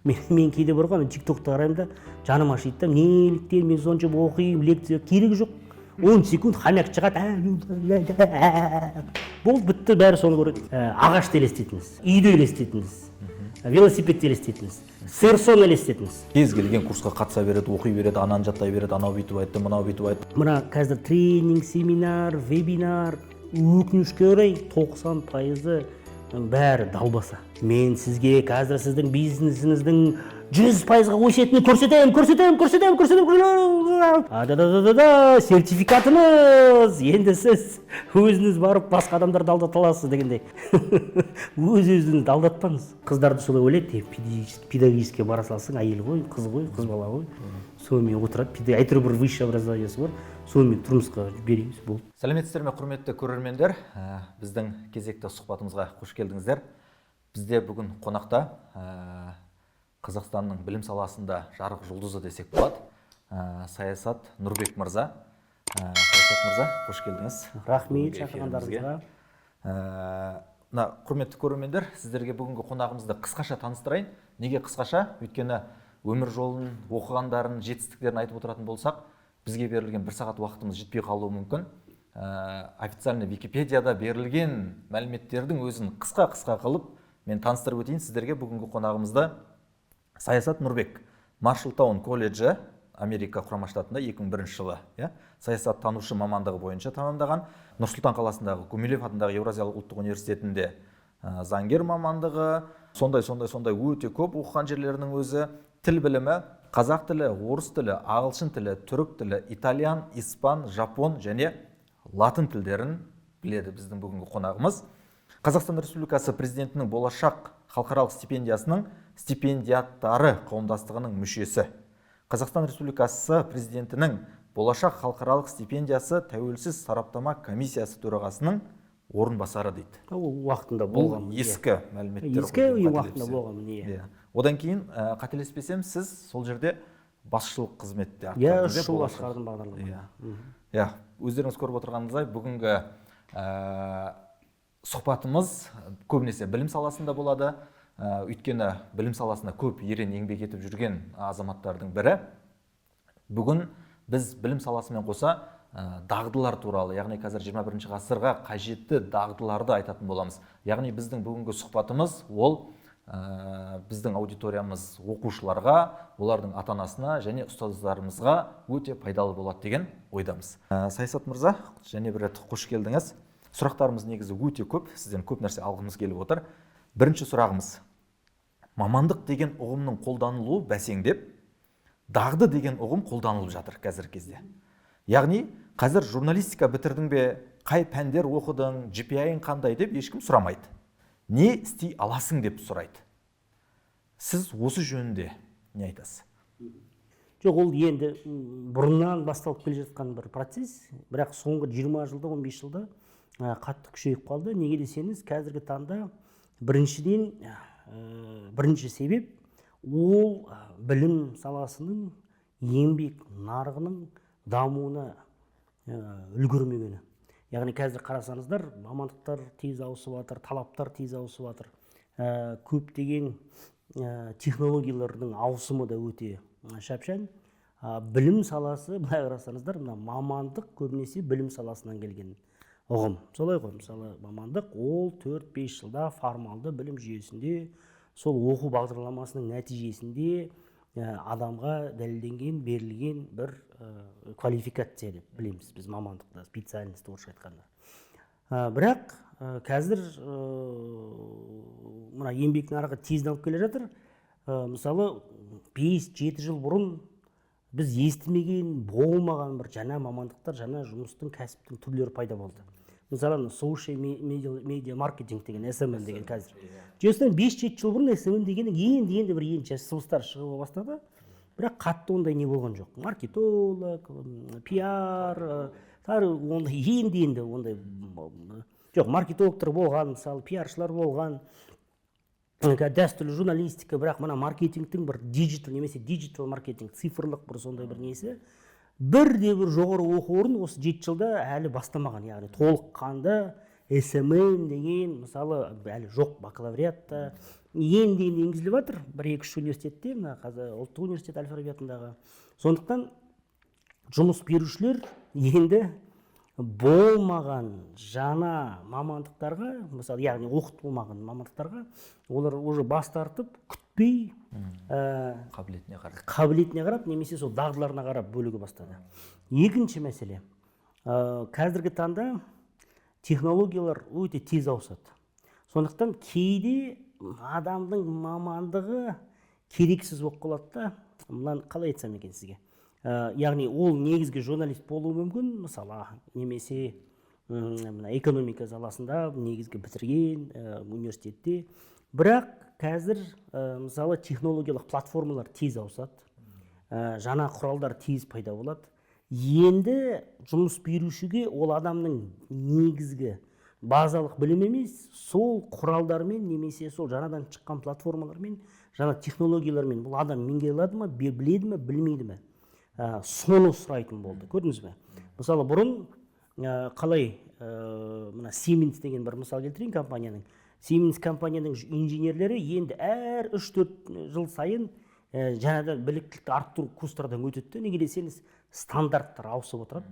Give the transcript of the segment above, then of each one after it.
Мен кейде барған тиктокты қараймын да жаным ашиды да неліктен мен сонша оқимын лекция керегі жоқ 10 секунд хомяк шығады болды бітті бәрі соны көреді ағашты елестетіңіз үйді елестетіңіз велосипедті елестетіңіз сырсон елестетіңіз кез келген курсқа қатыса береді, оқи береді, ананы жаттай береді, анау бүйтіп айтты, мынау бүйтіп айтты. Мына қазір тренинг, семинар, вебинар өкінішке орай 90% бәрі далбаса. Мен сізге қазір сіздің бизнесіңіздің 100%-ға өсетінін көрсетемін. Сертификатыңыз, енді сіз өзіңіз барып басқа адамдарды алдата аласыз дегендей. Өз-өзіңізді алдатпаңыз. Қыздарды солай ойлайды, педагогический бара салсаң, әйел ғой, қыз бала ғой. Сонымен отырады, әйтеуір бір высшее образованиесі бар. Сонымен тұрмысқа береміз болды. Сәлеметсіздер ме, құрметті көрермендер? Біздің кезекті сұхбатымызға қош келдіңіздер. Бізде бүгін қонақта Қазақстанның білім саласында жарық жұлдызы десек болады. Саясат Нұрбек мырза. Саясат мырза, қош келдіңіз. Рахмет шақырғандарыңызға. Құрметті көрермендер, сіздерге бүгінгі қонағымызды қысқаша таныстырайын. Неге қысқаша? Өйткені өмір жолын, оқығандарын, жетістіктерін айтып отыратын болсақ, бізге берілген 1 сағат уақытымыз жетпей қалуы мүмкін. Официальный Википедияда берілген мәліметтердің өзін қысқа қылып мен таныстырып өтейін сіздерге. Бүгінгі қонағымызды Саясат Нұрбек, Маршаллтаун колледжі, Америка құрама штатында 2001 жылы саясат танушы мамандығы бойынша тамамдаған. Нұр-Сұлтан қаласындағы Гумилев атындағы Еуразиялық ұлттық университетінде заңгер мамандығы, сондай өте көп оқыған жерлерінің өзі. Тіл білімі, қазақ тілі, орыс тілі, ағылшын тілі, түрік тілі, итальян, испан, жапон және латын тілдерін біледі біздің бүгінгі қонағымыз. Қазақстан Республикасы президентінің болашақ халықаралық стипендиясының стипендиаттары қауымдастығының мүшесі. Қазақстан Республикасы президентінің болашақ халықаралық стипендиясы тәуелсіз сараптама комиссиясы төрағасының орынбасары дейді. Ол уақытында болған. Бұл ескі мәліметтер. Ескі уақытында болған. Одан кейін қателеспесем, сіз сол жерде басшылық қызметте атқардыңыз. 3 жыл басқардым бағдарламаны. Өздеріңіз көріп отырғаныңыздай бүгінгі сұхбатымыз көбінесе білім саласында болады. Өйткені білім саласында көп ерен еңбек етіп жүрген азаматтардың бірі. Бүгін біз білім саласымен қоса дағдылар туралы, яғни қазір 21 ғасырға қажетті дағдыларды айтатын боламыз. Яғни біздің бүгінгі сұхбатымыз ол біздің аудиториямыз оқушыларға, олардың ата-анасына және ұстаздарымызға өте пайдалы болады деген ойдамыз. Саясат мырза, және бір рет қош келдіңіз. Сұрақтарымыз негізі өте көп, сізден көп нәрсе алғымыз келіп отыр. Бірінші сұрағымыз: мамандық деген ұғымның қолданылуы бәсеңдеп, дағды деген ұғым қолданылып жатыр қазіргі кезде. Яғни, қазір журналистика бітірдің бе, қай пәндер оқыдың, GPI-ің қандай деп ешкім сұрамайды. Не істей аласың деп сұрайды. Сіз осы жөнінде не айтасыз? Жоқ, ол енді бұрыннан басталып келе жатқан бір процесс, бірақ соңғы 20 жылда, 15 жылда қатты күшейіп қалды. Неге десеңіз, қазіргі таңда бірінші себеп ол білім саласының еңбек нарығының дамуына үлгермегені. Яғни қазір қарасаңыздар, мамандықтар тез ауысып жатыр, талаптар тез ауысып жатыр. Көптеген технологиялардың ауысымы да өте шапшаң. Білім саласы, былай қарасаңыздар, мамандық көбінесе білім саласынан келген ұғым. Солай ғой, мысалы, мамандық ол 4-5 жылда формалды білім жүйесінде, сол оқу бағдарламасының нәтижесінде адамға дәлелденген, берілген бір квалификация деп білеміз біз мамандықта, специальность орысша айтқанда. Бірақ қазір мына еңбек нарығы тез дамып келе жатыр. Мысалы 5-7 жыл бұрын біз естімеген, болмаған бір жаңа мамандықтар, жаңа жұмыстың, кәсіптің түрлері пайда болды. Мысалы, social media marketing деген, SMM деген қазір. Жүйесінен 5-7 жыл бұрын SMM дегенің енді бір сыбыстар шыға бастады. Бірақ қатты ондай не болған жоқ. Маркетолог, пиар, енді ондай жоқ, маркетологтар болған, мысалы, пиаршылар болған, дәстүрлі журналистика, бірақ мына маркетингтің бір диджитал маркетинг, цифрлық бір сондай бір несі. Бірде-бір жоғары оқу орын осы 7 жылда әлі бастамаған, яғни толыққанды SMM деген, мысалы, әлі жоқ, бакалавриатта, енді енгізіліп жатыр 1-2-3 университетте, мына қазір ұлттық университет Әл-Фараби атындағы. Сондықтан жұмыс берушілер енді болмаған жаңа мамандықтарға, мысалы, яғни оқытылмаған мамандықтарға, олар уже бас тартып, күтпей қабілетіне қарап, немесе сол дағдыларына қарап бөліге бастады. Екінші мәселе, қазіргі таңда технологиялар өте тез ауысады. Сондықтан кейде адамның мамандығы керексіз болып қалады да, мынаны қалай айтсам екен сізге. Яғни ол негізгі журналист болуы мүмкін, мысалы, немесе экономика саласында негізгі бітірген университетте. Бірақ қазір мысалы технологиялық платформалар тез ауысады, жаңа құралдар тез пайда болады. Енді жұмыс берушіге ол адамның негізгі базалық білім емес, сол құралдармен немесе сол жаңадан шыққан платформалармен, жаңа технологиялармен бұл адам меңгере алады ма, біледі ме, білмейді ме? Соны сұрайтын болды. Көрдіңіз бе? Мысалы, бұрын қалай, мына Siemens деген бір мысал келтірейін компанияның. Siemens компанияның инженерлері енді әр 3-4 жыл сайын жаңадан біліктілікті арттыру курстардан өтеді. Неге десеңіз, стандарттар ауысып отырады,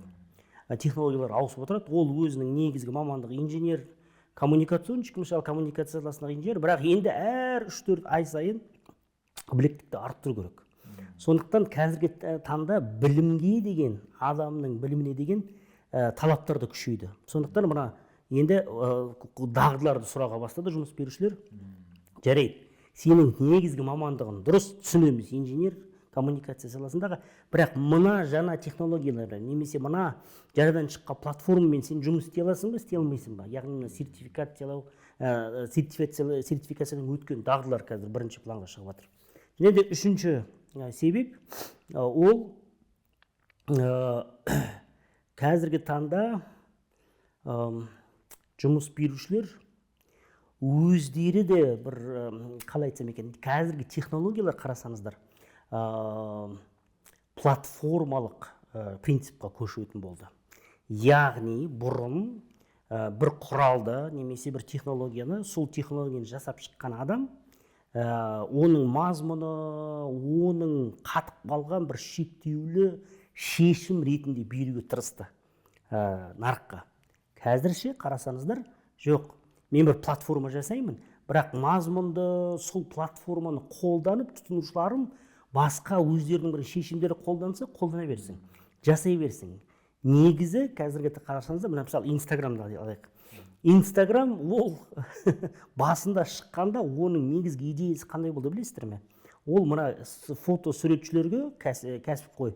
технологиялар ауысып отырады. Ол өзінің негізгі мамандығы инженер, коммуникационщик, мысалы коммуникация саласындағы инженер, бірақ енді әр 3-4 ай сайын біліктілікті арттыру керек. Сондықтан қазіргі таңда білімге деген, адамның біліміне деген талаптар да күшейді. Сондықтан мына енді дағдыларды сұраға бастады жұмыс берушілер. Жарайды, сенің негізгі мамандығын дұрыс түсінеміз, инженер, коммуникация саласындағы, бірақ мына жаңа технологиялар немесе мына жаңадан шыққан платформамен сен жұмыс істей аласың ба, істей алмайсың ба? Яғни сертификациядан өткен дағдылар қазір бірінші планға шығып жатыр. Және де үшінші себеп ол қазіргі таңда жұмыс берушілер өздері де бір қалай айтсам екен, қазіргі технологиялар қарасаңыздар платформалық принципқа көшетін болды. Яғни бұрын бір құралды немесе бір технологияны, сол технологияны жасап шыққан адам оның мазмұны, оның қатып қалған бір шектеулі шешім ретінде беруге тырысты нарыққа. Қазірше қарасаңыздар, жоқ, мен бір платформа жасаймын, бірақ мазмұнды сол платформаны қолданып, тұтынушыларым басқа өздерінің бір шешімдері қолданса, қолдана берсін, жасай берсін. Негізі қазіргі қарасаңыздар, мына мысалы Инстаграмды алайық. Инстаграм ол басында шыққанда оның негізгі идеясы қандай болды білесіздер ме? Ол мына фото суретшілерге кәсіп қой.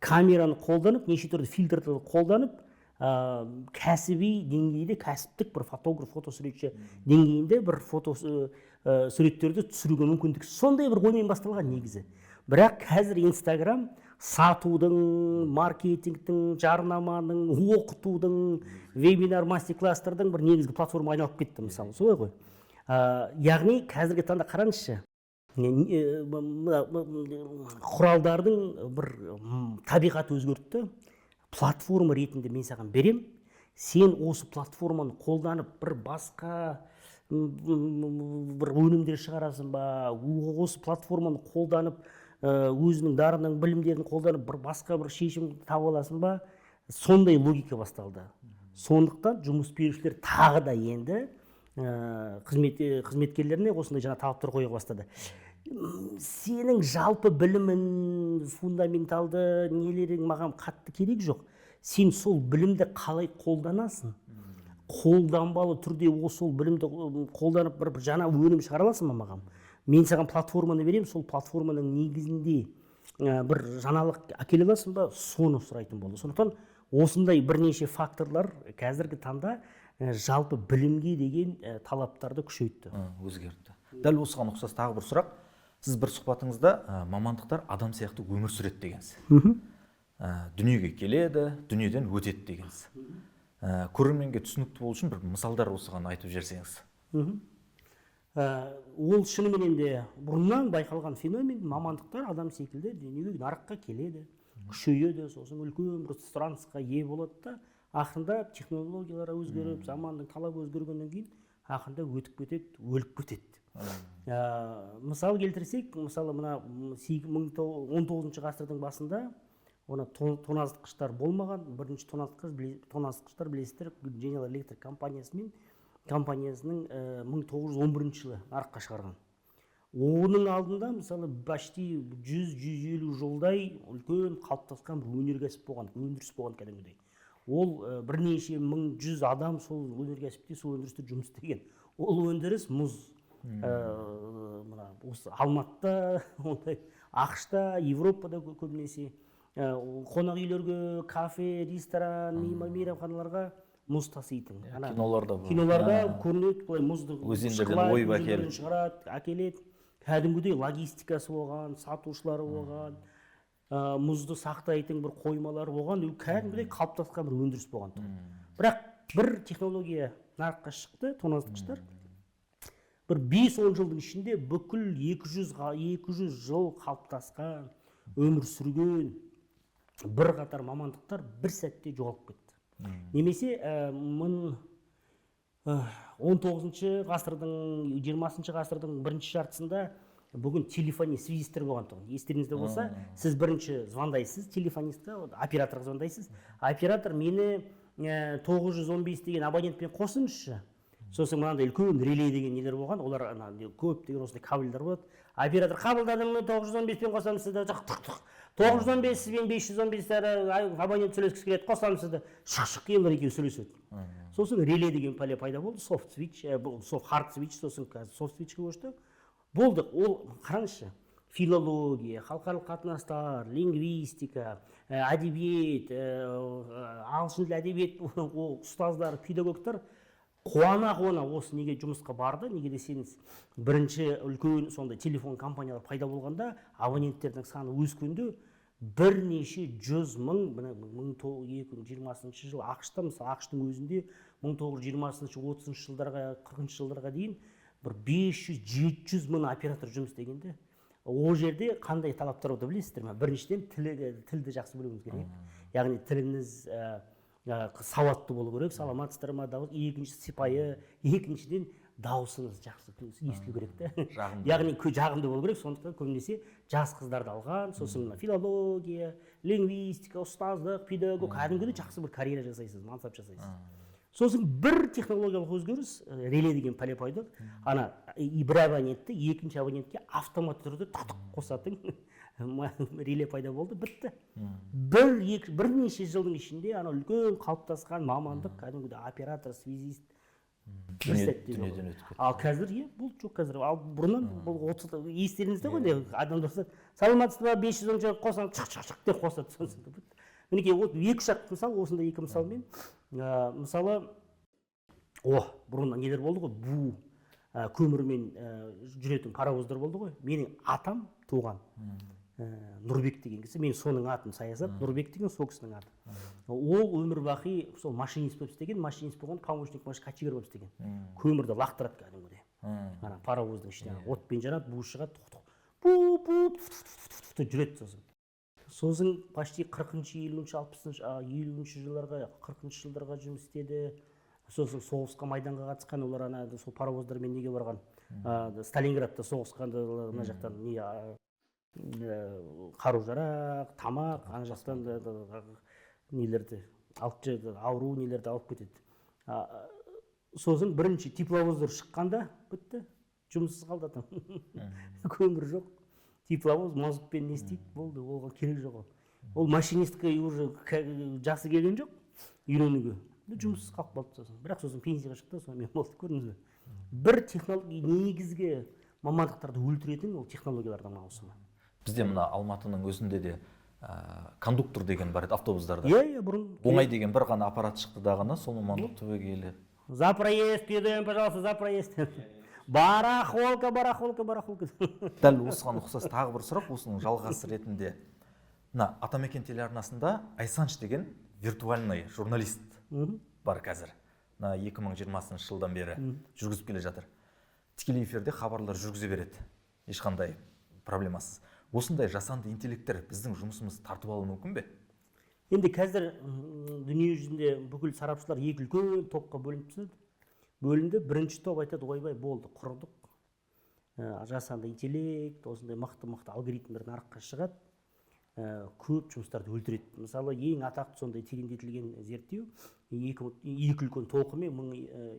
Камераны қолданып, неше түрлі фильтрді қолданып, кәсіби деңгейде, кәсіптік бір фотограф, фотосуретші деңгейінде бір фото суреттерді түсіруге мүмкіндік. Сондай бір оймен басталған негізі. Бірақ қазір Инстаграм сатудың, маркетингтің, жарнаманың, оқытудың, вебинар, мастер-класстардың бір негізгі платформа айналып кетті, мысалы. Солай ғой. Яғни қазіргі таңда қараңызшы, құралдардың бір табиғаты өзгертті. Платформа ретінде мен саған берем, сен осы платформаны қолданып бір басқа бір өнімдер шығарасың ба, осы платформаны қолданып өзінің дарының білімдерін қолданып бір басқа бір шешім таба аласың ба, сондай логика басталды. Сондықтан жұмыс берушілер тағы да енді қызметкерлеріне осындай жаңа талаптар қоя бастады. Сенің жалпы білімін, фундаменталды нелерің маған қатты керек жоқ. Сен сол білімді қалай қолданасың? Қолданбалы түрде сол білімді қолданып бір жаңа өнім шығара аласың ба маған? Мен саған платформаны берем, сол платформаның негізінде бір жаңалық әкеле аласың ба? Соны сұрайтын болды. Сондықтан осындай бірнеше факторлар қазіргі таңда жалпы білімге деген талаптарды күшейтті. Өзгертті. Дәл осыған ұқсас тағы бір сұрақ. Сіз бір сұхбатыңызда мамандықтар адам сияқты өмір сүреді дегенсіз. Дүниеге келеді, дүниеден өтеді дегенсіз. Көрерменге түсінікті болу үшін бір мысалдар осыған айтып жіберсеңіз. Ол шынымен де бұрыннан байқалған феномен. Мамандықтар адам секілді дүниеге нарыққа келеді, күшейеді, сосын үлкен бір сұранысқа ие болады да, ақырында технологиялар өзгеріп, заманның талабы өзгергеннен кейін ақырында өтіп кетеді, өліп кетеді. Мысал келтірсек, мысалы мына 19 ғасырдың басында оны тоңазытқыштар болмаған. Бірінші тоңазытқыштар білесіздер, General Electric компаниясының 1911 жылы нарыққа шығарған. Оның алдында мысалы почти 100-150 жылдай үлкен қалыптасқан бір өнеркәсіп болған, өндіріс болған кәдімгідей. Ол бірнеше мың жүз адам сол өнеркәсіпте, сол өндірісте жұмыс істеген. Ол өндіріс мұз. Осы Алматыда, ақш-та, Европада көбінесе қонақ үйлерге, кафе, ресторан, мейрамханаларға мұз таситын. Киноларда көрінеді, мұзды шығарады, әкеледі. Кәдімгідей логистикасы болған, сатушылары болған, мұзды сақтайтын бір қоймалар болған, кәдімгідей қалыптасқан бір өндіріс болған. Бірақ бір технология нарыққа шықты, тоңазытқыштар. Бір 5-10 жылдың ішінде бүкіл 200 жыл қалыптасқан, өмір сүрген бір қатар мамандықтар бір сәтте жоғалып кетті. Немесе 19 ғасырдың, 20 ғасырдың бірінші жартысында бүгін телефония связистер болған тұғын. Естеріңізде болса, сіз бірінші звондайсыз, телефонистқа, операторға звондайсыз. Оператор мені 915 деген абонентпен қосыңызшы. Сосын мынандай үлкен релей деген нелер болған, олар көптеген осындай кабельдер болады. Оператор қабылдадым, 915-пен қосамын сізді, 915 сізбен 515 абонент сөйлескісі келеді, қосамын сізді, шық-шық елдер екеуі сөйлеседі. Сосын релей деген пәле пайда болды, soft switch, hard switch, сосын soft switchке көшті. Болды, ол қараңызшы, филология, халықаралық қатынастар, лингвистика, әдебиет, ағылшын тілі әдебиет ұстаздар, педагогтар қуана осы неге жұмысқа барды. Неге десеңіз, бірінші үлкен сондай телефон компаниялар пайда болғанда, абоненттердің саны өскенде бірнеше жүз мың, 1920 жыл ақшта, мысалы ақштың өзінде 1920-30 жылдарға, 40 жылдарға дейін бір 500-700 мың оператор жұмыс істегенде. Ол жерде қандай талаптар болды білесіздер ме? Біріншіден тілді жақсы білуіңіз керек. Яғни тіліңіз сауатты болу керек, саламатсыздар ма, екіншісі сипайы, екіншіден дауысыңыз жақсы естілу керек те. Яғни жағымды болу керек, сондықтан көбінесе жас қыздарды алған, сосын филология, лингвистика, ұстаздық, педагог, кәдімгідей жақсы бір карьера жасайсыз, мансап жасайсыз. Сосын бір технологиялық өзгеріс, реле деген пәле пайда. Ана бір абонентті екінші абонентке автомат түрде қосатын реле пайда болды, бітті. Бірнеше жылдың ішінде ана үлкен қалыптасқан мамандық, кәдімгідей оператор, связист бір сәтте жоқ. Ал қазір бұл жоқ қазір. Ал бұрыннан бұл 30 естеріңізде ғой, адамдар саламатсыз ба, 510 қосам, шық деп қосады, сосын бітті. Мінекей, екі шақ мысал, осында екі мысалмен. Мысалы, бұрын нелер болды ғой, бу көмірмен жүретін паровоздар болды ғой. Менің атам туған Нұрбек деген кісі, мен соның атын Саясат, Нұрбек деген сол кісінің аты. Ол өмір бақи сол машинист болып істеген, машинист болған, помощник кочегар болып істеген. Көмірді лақтырады кәдімгідей. Ана паровоздың ішіне отпен жанады, бу шығады, жүреді сосын. Сосын почти 40-шы, 50-шы, 60-шы жылдарға, 40-шы жылдарға жұмыс істеді. Сосын соғысқа, майданға қатысқан, олар ана сол паровоздармен неге барған? Сталинградта соғысқанда ана жақтан қару-жарақ, тамақ, ана жақтан нелерді, ауру нелерді алып кетеді. Сосын бірінші тепловоздар шыққанда бітті, жұмыссыз қалды адам. Көмір жоқ. Тепловоз мазутпен не істейді, болды, оған керек жоқ. Ол машинистке уже жақсы келген жоқ, үйренуге. Жұмыссыз қалып қалды сосын. Бірақ сосын пенсияға шықты, сонымен болды, көрдіңіз бе? Бір технология негізгі мамандықтарды өлтіретін ол технологиялардан ауысымы. Бізде мына Алматының өзінде де кондуктор деген бар еді автобустарда. Бұрын. Оңай деген бір ғана аппарат шықты дағыны, сол мамандық түбегейлі. За проезд, передаем, пожалуйста, за проезд. Барахолка. Дәл осыған ұқсас тағы бір сұрақ, осының жалғасы ретінде. Мына Атамекен телеарнасында Айсанш деген виртуальный журналист бар қазір. 2020 жылдан бері жүргізіп келе жатыр. Тікелей эфирде хабарлар жүргізе береді, ешқандай проблемасыз. Осындай жасанды интеллекттер біздің жұмысымызды тартып алуы мүмкін бе? Енді қазір дүние жүзінде бүкіл сарапшылар екі үлкен топқа бөлініп түседі. бөлінді. Бірінші топ айтады, ойбай болды, құрдық, жасанды интеллект, осындай мықты алгоритмдер нарыққа шығады, көп жұмыстарды өлтіреді. Мысалы, ең атақты сондай тереңдетілген зерттеу екі үлкен толқынмен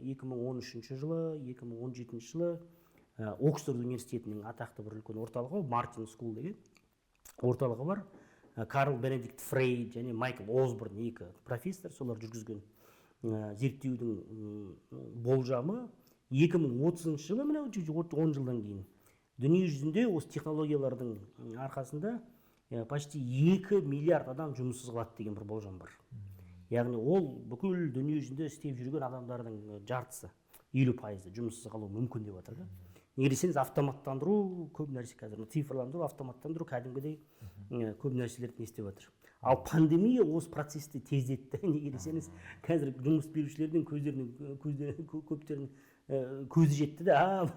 2013 жылы, 2017 жылы Оксфорд университетінің атақты бір үлкен орталығы, Мартин Скул деген орталығы бар. Карл Бенедикт Фрейд және Майкл Осборн екі профессор, солар жүргізген зерттеудің болжамы 2030 жылы, міне 10 жылдан кейін дүние жүзінде осы технологиялардың арқасында почти 2 миллиард адам жұмыссыз қалады деген бір болжам бар. Яғни ол бүкіл дүние жүзінде істеп жүрген адамдардың жартысы, 50% жұмыссыз қалуы мүмкін деп жатыр. Неге десеңіз, автоматтандыру көп нәрсе қазір, цифрландыру, автоматтандыру кәдімгідей көп нәрселерді не істеп жатыр. Ал пандемия осы процесті тездетті. Неге десеңіз, қазір жұмыс берушілердің көптерінің көзі жетті да,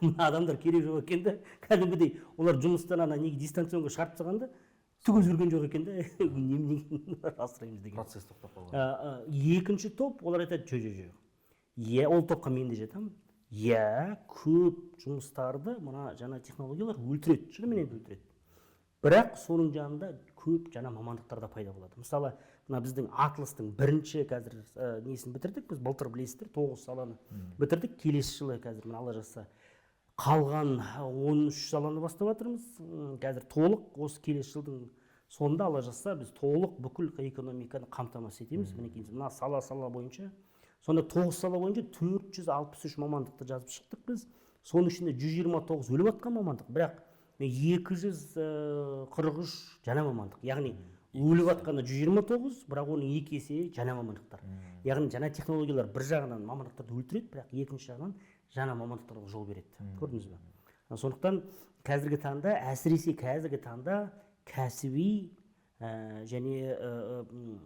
мына адамдар керек жоқ екен да, кәдімгідей олар жұмыстан неге дистанционға шығарып тастағанда түк өзгерген жоқ екен да, немене асыраймыз деген. Процесс тоқтап қалған. Екінші топ, олар айтады, ол топқа мен де жатамын. Көп жұмыстарды мына жаңа технологиялар өлтіреді, шынымен өлтіреді. Бірақ соның жанында көп жаңа мамандықтар да пайда болады. Мысалы, мына біздің Атластың бірінші қазір несін бітірдік, біз былтыр білесіздер, 9 саланы бітірдік. Келесі жылы қазір мына Алла жазса қалған 13 саланы бастап жатырмыз. Қазір толық осы келесі жылдың соңында Алла жазса біз толық бүкіл экономиканы қамтамасыз етеміз. Мінекей мына сала бойынша. Сонда 9 сала бойынша 463 мамандықты жазып шықтық біз. Соның ішінде 129 өліп жатқан мамандық, бірақ 243 жаңа мамандық. Яғни өліп жатқаны 129, бірақ оның 2 есе жаңа мамандықтар. Яғни жаңа технологиялар бір жағынан мамандықтарды өлтіреді, бірақ екінші жағынан жаңа мамандықтарға жол береді. Көрдіңіз бе? Сондықтан қазіргі таңда, әсіресе қазіргі таңда кәсіби және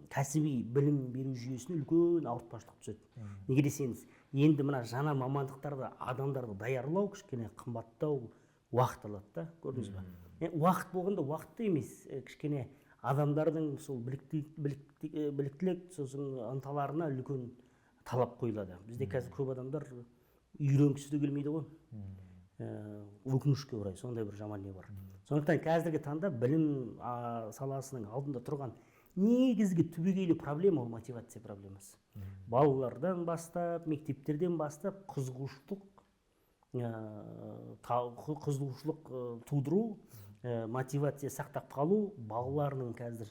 кәсіби білім беру жүйесіне үлкен ауыртпашылық түседі. Неге десеңіз, енді мына жаңа мамандықтарды адамдарды даярлау кішкене қымбаттау уақыт алады да, көрдіңіз бе? Уақыт болғанда уақытта емес, кішкене адамдардың сол біліктілік, сосын ынталарына үлкен талап қойылады. Бізде қазір көп адамдар үйренгісі де келмейді ғой. Өкінішке орай сондай бір жаман не бар. Сондықтан қазіргі таңда білім саласының алдында тұрған негізгі түбегейлі проблема ол мотивация проблемасы. Балалардан бастап, мектептерден бастап қызығушылық тудыру, мотивация сақтап қалу, балаларының қазір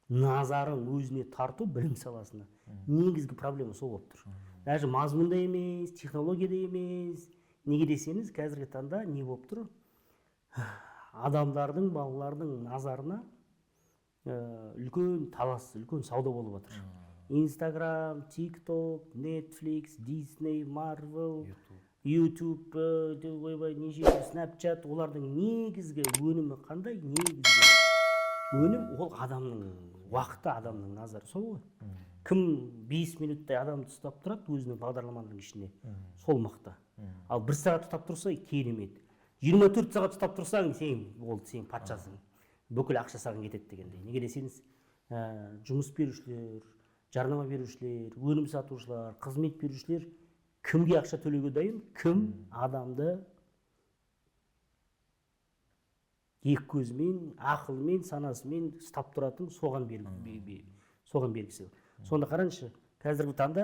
назарын өзіне тарту білім саласына негізгі проблема сол болып тұр. Даже мазмұнда емес, технологияда емес. Неге десеңіз, қазіргі таңда не болып тұр? Адамдардың, балалардың назарына үлкен талас, үлкен сауда болып жатыр. Instagram, TikTok, Netflix, Disney, Marvel, YouTube, Snapchat, олардың негізгі өнімі қандай? Негізгі өнім ол адамның уақыты, адамның назары. Сол ғой. Кім 5 минуттай адамды ұстап тұрады өзінің бағдарламаның ішіне? Сол мықты. Ал 1 сағат ұстап тұрса, керемет. 24 сағат ұстап тұрсаң, сен патшасың. Бүкіл ақша саған кетеді дегендей. Неге десеңіз, жұмыс берушілер, жарнама берушілер, өнім сатушылар, қызмет берушілер кімге ақша төлеуге дайын? Кім адамды екі көзімен, ақылмен, санасымен ұстап тұратын соған бергісі. Сонда қараңызшы, қазіргі таңда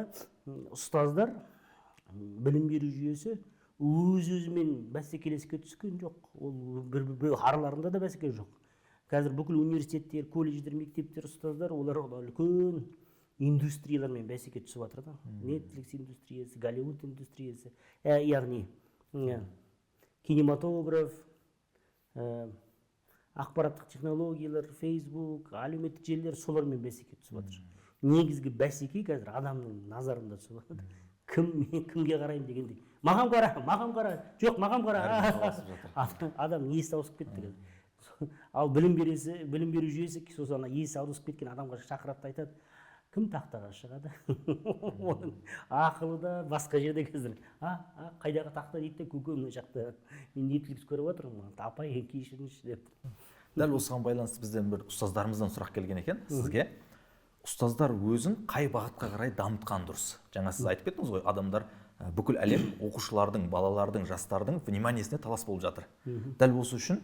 ұстаздар, білім беру жүйесі өз-өзімен бәсекелеске түскен жоқ. Ол бір араларында да бәсеке жоқ. Қазір бүкіл университеттер, колледждер, мектептер, ұстаздар, олар үлкен индустриялармен бәсеке түсіп жатыр да. Netflix индустриясы, Голливуд индустриясы, яғни кинематограф, ақпараттық технологиялар, Facebook, әлеуметтік желілер солармен бәсеке түсіп жатыр. Негізгі бәсеке қазір адамның назарында түсіп жатыр. Кімге қарайын дегендей. Маған қара, жоқ, маған қара. Адам есі ауысып кетті. Ал білім беру жүйесі сосын есі ауысып кеткен адамға шақырады, айтады, кім тақтаға шығады? Оның ақылы да басқа жерде қазір. Қайдағы тақта дейді, көкем жақта. Мен Netflix көріп отырмын, апай кешіріңізші деп. Дәл осыған байланысты бізден бір ұстаздарымыздан сұрақ келген екен сізге. Ұстаздар өзін қай бағытқа қарай дамытқан дұрыс? Жаңа сіз айтып кеттіңіз ғой, адамдар бүкіл әлем оқушылардың, балалардың, жастардың вниманиесіне талас болып жатыр. Дәл осы үшін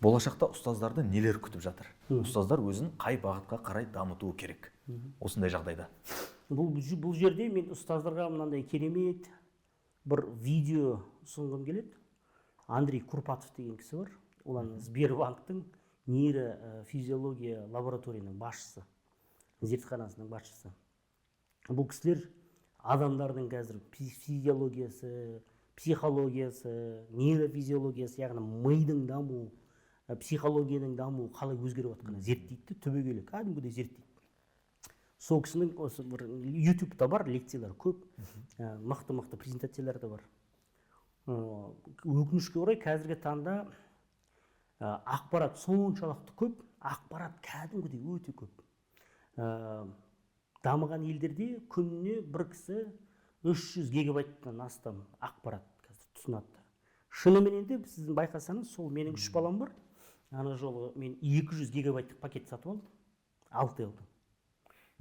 болашақта ұстаздарды нелер күтіп жатыр? Ұстаздар өзін қай бағытқа қарай дамытуы керек осындай жағдайда? Бұл жерде мен ұстаздарға мынандай керемет бір видео ұсынғым келеді. Андрей Курпатов деген кісі бар. Ол Сбербанктың нейрофизиология лабораторияның басшысы, зертханасының басшысы. Бұл кісілер адамдардың қазір физиологиясы, психологиясы, нейрофизиологиясы, яғни мидың дамуы, психологияның дамуы қалай өзгеріп жатқанын зерттейді, түбегейлі кәдімгідей зерттейді. Сол кісінің осы бір ютубта бар лекциялар көп, мықты презентациялар да бар. Өкінішке орай қазіргі таңда ақпарат соншалықты көп, ақпарат кәдімгідей өте көп. Дамыған елдерде күніне бір кісі 300 гигабайттан астам ақпарат қазір тұтынады. Шынымен де сіздің байқасаңыз, сол менің 3 балам бар. Ана жолы мен 200 гигабайттық пакет сатып алдым. 6 алдым.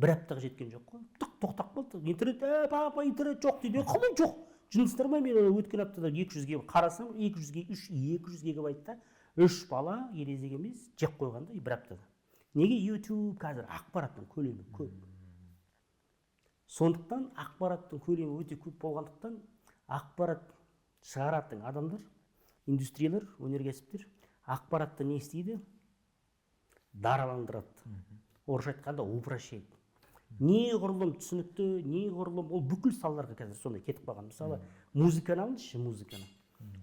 Бір аптаға жеткен жоқ қой. Тоқтап қалды. Интернет, папа интернет жоқ дейді. Қалай жоқ? Жыныстар ма? Мен өткен аптада 200 гигабайт қарасам, 200 гигабайтта 3 бала ересек емес жеп қойғанда бір аптада. Неге? YouTube қазір ақпараттың көлемі көп. Сондықтан ақпараттың көлемі өте көп болғандықтан ақпарат шығаратын адамдар, индустриялар, өнеркәсіптер ақпаратты не істейді? Дараландырады. Орысша айтқанда упрощайды. Неғұрлым түсінікті, неғұрлым, ол бүкіл салаларға қазір сондай кетіп қалған. Мысалы, музыканы алыңызшы, музыканы.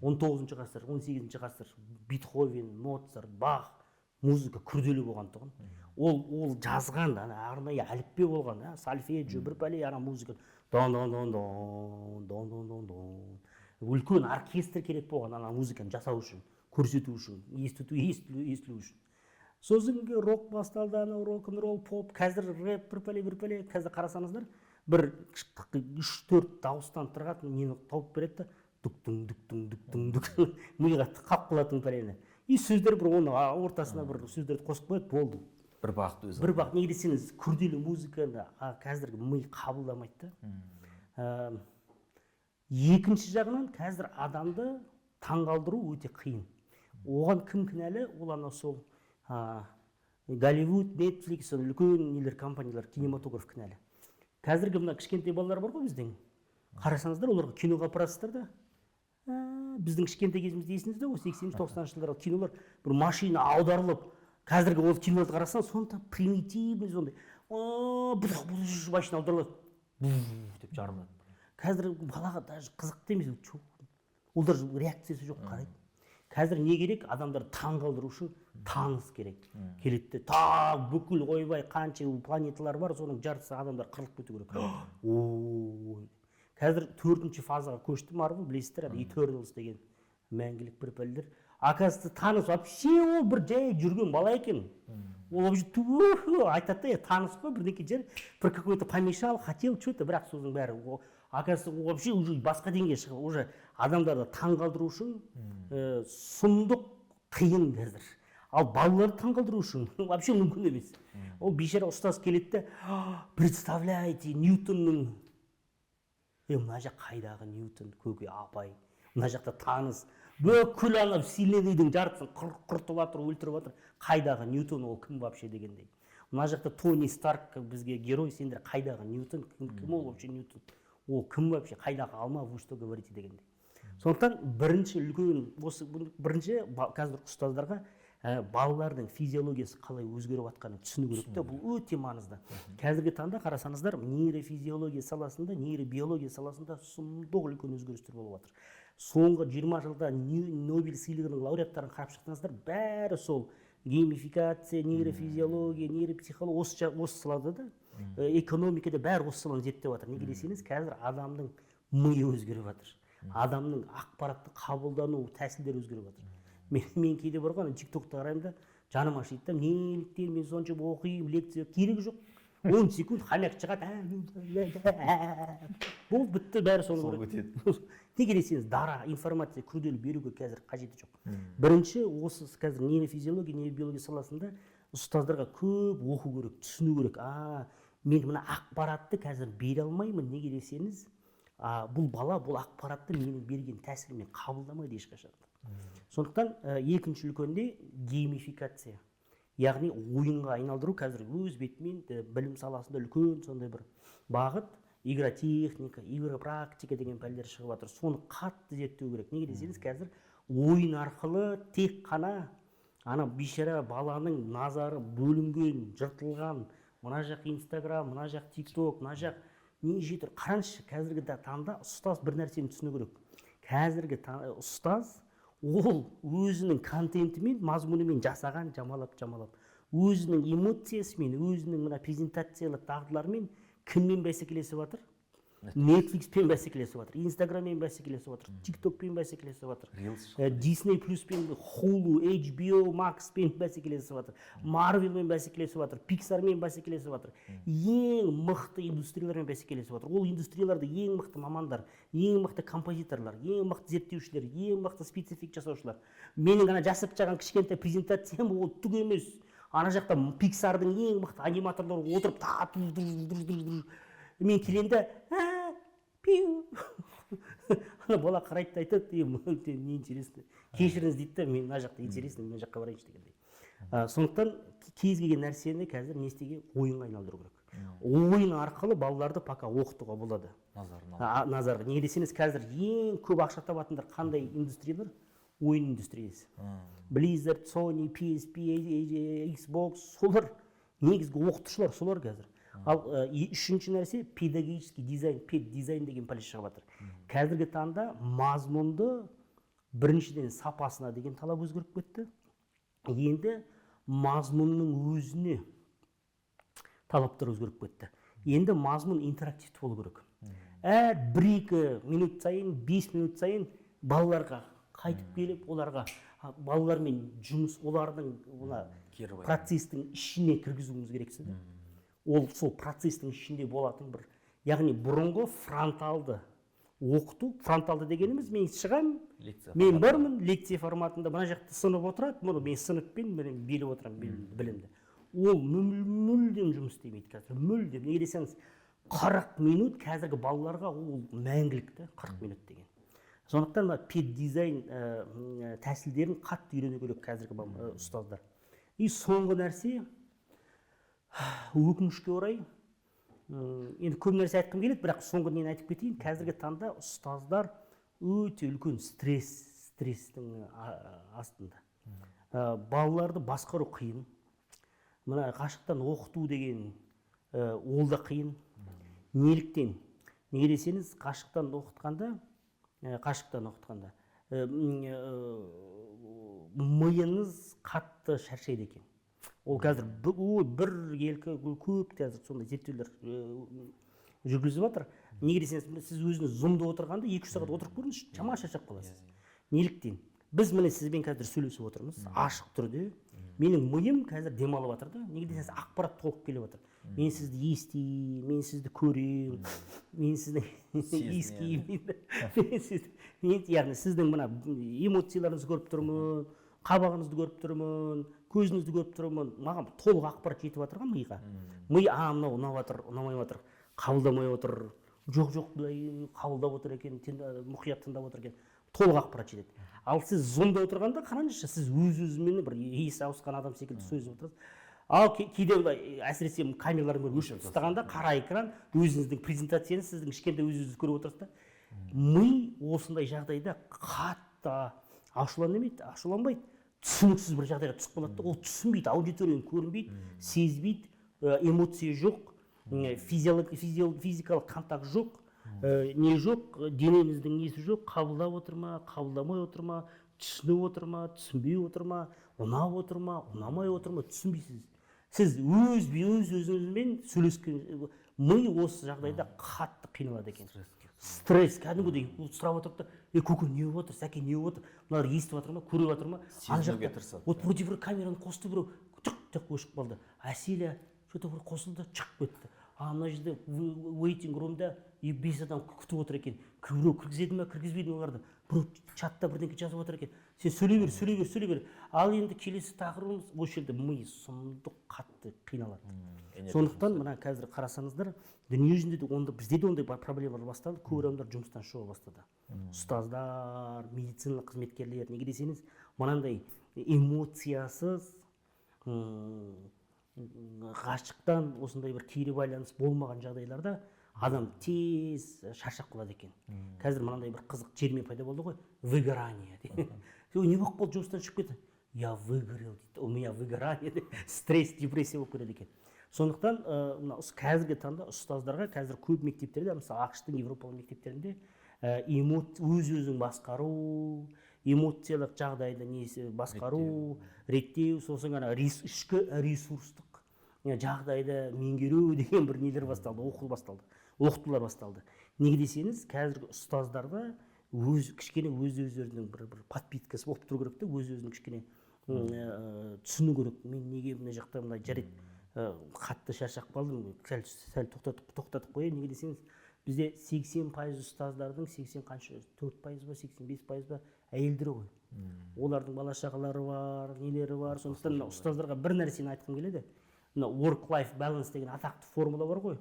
19 ғасыр, 18 ғасыр, Бетховен, Моцарт, Бах, музыка күрделі болғандығын. Ол жазған, арнайы әліппе болған, сольфеджио, бір пәле ана музыка, үлкен оркестр керек болған ана музыканы жасау үшін, көрсету үшін, естілу үшін. Сосын рок басталды, рок-н-ролл, поп, қазір рэп, бір пәле, қазір қарасаңыздар, бір 3-4 дауыстан тұрған нені тауып береді, дүк-дүң, миға қап қылатын пәлені. И сөздер бір оны ортасына бір сөздерді қосып қояды, болды. Бір бағыт өзі. Бір бағыт, неге десеңіз, күрделі музыканы қазіргі ми қабылдамайды. Екінші жағынан қазір адамды таңғалдыру өте қиын. Оған кім кінәлі? Ол ана сол Голливуд, Netflix, үлкен нелер компаниялар, кинематограф кінәлі. Қазіргі мына кішкентай балалар бар ғой біздің. Қарасаңыздар, оларға киноға апарасыздар да. Біздің кішкентай кезімізде есіңізде, 80-90 жылдар кинолар бір машина аударылып, қазіргі ол киноларды қарасаң, сонда примитивный сондай. Машина аударылады. Деп жарылады. Қазір балаға даже қызықты емес. Ол даже реакциясы жоқ, қарайды. Қазір не керек? Адамдар таңғалдыру үшін таныс керек. Келетті, бүкіл ойбай қанша планеталар бар, соның жартысы адамдар қырылып кету керек. Қазір 4-ші фазаға көшті Марвел, білесіздер, Eternals деген мәңгілік бір пәлдер. Оказывается, таныс вообще ол бір жай жүрген бала екен. Ол вообще айтады да, таныс қой, бірдеңке жер, бір какой-то помешал, хотел что-то, бірақ сөздің бәрі. Оказывается, вообще уже басқа деңгейге шығып, уже адамдарды таңғалдыру үшін сұмдық қиын қазір. Ал балаларды таңғалдыру үшін вообще мүмкін емес. Ол бейшара ұстаз келеді, представляете, Ньютонның мына жақ қайдағы Ньютон, көке апай, мына жақта таныс, бүкіл ана вселенныйдің жартысын құртып жатыр, өлтіріп жатыр, қайдағы Ньютон, ол кім вообще дегендей. Мына жақта Тони Старк бізге герой, сендер қайдағы Ньютон, кім ол вообще Ньютон, ол кім вообще, қайдағы алма, вы что говорите дегендей. Сондықтан бірінші қазір ұстаздарға балалардың физиологиясы қалай өзгеріп жатқанын түсіну керек та, бұл өте маңызды. Қазіргі таңда қарасаңыздар, нейрофизиология саласында, нейробиология саласында сұмдық үлкен өзгерістер болып жатыр. Соңғы 20 жылда Нобель сыйлығының лауреаттарын қарап шықтыңыздар, бәрі сол геймификация, нейрофизиология, нейропсихология осы салада да, экономикада бәрі осы саланы зерттеп жатыр. Неге десеңіз, қазір адамның миы өзгеріп жатыр. Адамның ақпаратты қабылдану тәсілдері өзгеріп жатыр. Мен кейде бар ғой, TikTok'та қараймын да, жаным ашиды, неліктен мен сонша оқимын, лекция керегі жоқ. 10 секунд хамяк шығады. Бұл бітті, бәрі соны көреді. Неге десеңіз, дара информация күрделі беруге қазір қажеті жоқ. Бірінші, осы қазір нейрофизиология, нейробиология саласында ұстаздарға көп оқу керек, түсіну керек. Мен мына ақпаратты қазір бере алмаймын. Неге десеңіз, бұл бала бұл ақпаратты менің берген тәсіліммен қабылдамайды ешқашан. Сондықтан екінші үлкенде геймификация, яғни ойынға айналдыру қазір өз бетімен білім саласында үлкен сондай бір бағыт. Игротехника, игропрактика деген пәндер шығып жатыр. Соны қатты зерттеу керек. Неге десеңіз, қазір ойын арқылы тек қана ана бейшара баланың назары бөлінген, жыртылған, мына жақ Инстаграм, мына жақ ТикТок, мына жақ не жетір. Қараңызшы, қазіргі таңда ұстаз бір нәрсені түсіну керек. Қазіргі ұстаз ол өзінің контентімен, мазмұнымен жасаған жамалап, өзінің эмоциясымен, өзінің мына презентациялық дағдыларымен кіммен бәсекелесіп жатыр? Netflix-пен бәсекелесіп жатыр, Instagram-мен бәсекелесіп жатыр, TikTok-пен бәсекелесіп жатыр, Disney Plus-пен, Hulu, HBO Max-пен бәсекелесіп жатыр, Marvel-мен бәсекелесіп жатыр, Pixar-мен бәсекелесіп жатыр. Ең мықты индустриялармен бәсекелесіп жатыр. Ол индустрияларда ең мықты мамандар, ең мықты композиторлар, ең мықты зерттеушілер, ең мықты специфик жасаушылар. Менің ғана жасап жаған кішкентай презентациям ол түк емес. Ана жақта Pixar-дың ең мықты аниматорлары отырып мен келемін, ана бала қарайды да айтады, не интересно, кешіріңіз дейді, мен мына жақта интересно, мен жаққа барайыншы дегендей. Сондықтан кез келген нәрсені қазір не істеуге, ойынға айналдыру керек. Ойын арқылы балаларды пока оқытуға болады. Назарға. Неге десеңіз, қазір ең көп ақша табатындар қандай индустриялар? Ойын индустриясы. Blizzard, Sony, PSP, Xbox, солар негізгі оқытушылар, солар қазір. Ал үшінші нәрсе педагогический дизайн, педдизайн деген пәле шығып жатыр. Қазіргі таңда мазмұнды біріншіден сапасына деген талап өзгеріп кетті. Енді мазмұнның өзіне талаптар өзгеріп кетті. Енді мазмұн интерактивті болу керек. 1-2 минут сайын, 5 минут сайын балаларға қайтып келіп, оларға балалармен жұмыс, олардың процестің ішіне кіргізуіміз керексіз. Ол сол процестің ішінде болатын бір, яғни бұрынғы фронталды оқыту, фронталды дегеніміз, мен шығам, мен бармын, лекция форматында, мына жақта сынып отырады, мен сыныппен беліп отырам білімді. Ол мүлдем жұмыс істемейді қазір, мүлдем. Неге десеңіз, 40 минут қазіргі балаларға ол мәңгілікті, 40 минут деген. Сондықтан педдизайн тәсілдерін қатты үйрену керек қазіргі ұстаздар. И соңғы нәрсе, өкінішке орай, енді көп нәрсе айтқым келеді, бірақ соңғы нені айтып кетейін. Қазіргі таңда ұстаздар өте үлкен стресстің астында. Балаларды басқару қиын. Мына қашықтан оқыту деген ол да қиын. Неліктен? Неге десеңіз, қашықтан оқытқанда миыңыз қатты шаршайды екен. Ол қазір көп қазір сондай зерттеулер жүргізіп жатыр. Неге десеңіз, сіз өзіңіз зумда отырғанда 2-3 сағат отырып көріңізші, шама шаршап қаласыз. Неліктен? Біз міне сізбен қазір сөйлесіп отырмыз, ашық түрде. Менің миым қазір демалып жатыр да. Неге десеңіз, ақпарат толып келіп жатыр. Мен сізді естимін, мен сізді көремін, мен сізді иіскеймін. Яғни сіздің мына эмоцияларыңызды көріп тұрмын, қабағыңызды көріп тұрмын, көзіңізді көріп тұрмын. Маған толық ақпарат жетіп жатыр ғой миға. Ми мынау ұнап жатыр, ұнамай жатыр, қабылдамай отыр, жоқ былай қабылдап отыр екен, мұқият тыңдап отыр екен. Толық ақпарат жетеді. Ал сіз зумда отырғанда қараңызшы, сіз өз-өзімен бір есі ауысқан адам секілді сөйлесіп отырсыз. Ал кейде әсіресе камераларын өшіріп тастағанда қара экран, өзіңіздің презентацияны сіздің кішкентай өзіңіз көріп отырсыз да. Ми осындай жағдайда қатты ашуланбайды, түсініксіз бір жағдайға түсіп қалады. Ол түсінбейді, аудиторияны көрінбейді, сезбейді, эмоция жоқ, физикалық контакт жоқ, не жоқ, денеңіздің несі жоқ, қабылдап отыр ма, қабылдамай отыр ма, түсініп отыр ма, түсінбей отыр ма, ұнап отыр ма, ұнамай отыр ма, түсінбейсіз. Сіз өз-өзіңізбен сөйлескен, ми осы жағдайда қатты қиналады екен. Стресс, кәдімгідей сұрап отырып та, көке не отыр, сәке не отыр, мыналар естіп жатыр ма, көріп жатыр ма? Сезінуге тырысады. Вот вроде бір камераны қосты, біреу чық өшіп қалды. Әселя, что-то бір қосылды, шығып кетті. мына жерде waiting roomда 5 адам күтіп отыр екен, біреу кіргізеді ме кіргізбейді ме оларды, біреу чатта бірдеңке жазып отыр екен, сен сөйлей бер. Ал енді келесі тақырыбымыз осы жерде ми сұмдық қатты қиналады. Сондықтан мына қазір қарасаңыздар, дүние жүзінде де бізде де ондай проблемалар басталды, көп адамдар жұмыстан шыға бастады. Ұстаздар, медициналық қызметкерлер, неге десеңіз, мынандай эмоциясыз, ғашықтан осындай бір кері байланыс болмаған жағдайларда адам тез шаршап қалады екен. Қазір мынандай бір қызық термин пайда болды ғой, выгорание. Не болып қалды, жұмыстан шығып кетті. Я выгорел дейді, у меня выгорание, стресс, депрессия болып кетеді екен. Сондықтан қазіргі таңда ұстаздарға қазір көп мектептерде, мысалы ақш-тың Европалық мектептерінде өз-өзін басқару, эмоциялық жағдайды басқару, реттеу, сосын ғана ішкі ресурстық жағдайды меңгеру деген бір нелер басталды, оқытулар басталды. Неге десеңіз, қазіргі ұстаздарда кішкене өздерінің бір подпиткасы болып тұру керек те, өз-өзінің кішкене түсіну керек. Мен неге мына жақта мына жарайды, қатты шаршап қалдым, сәл тоқтатып қояйын. Неге десеңіз, бізде 80% ұстаздардың 4% ба 85% ба әйелдер ғой. Олардың бала шағалары бар, нелері бар. Сондықтан ұстаздарға бір нәрсені айтқым келеді. Work-life balance деген атақты формула бар ғой.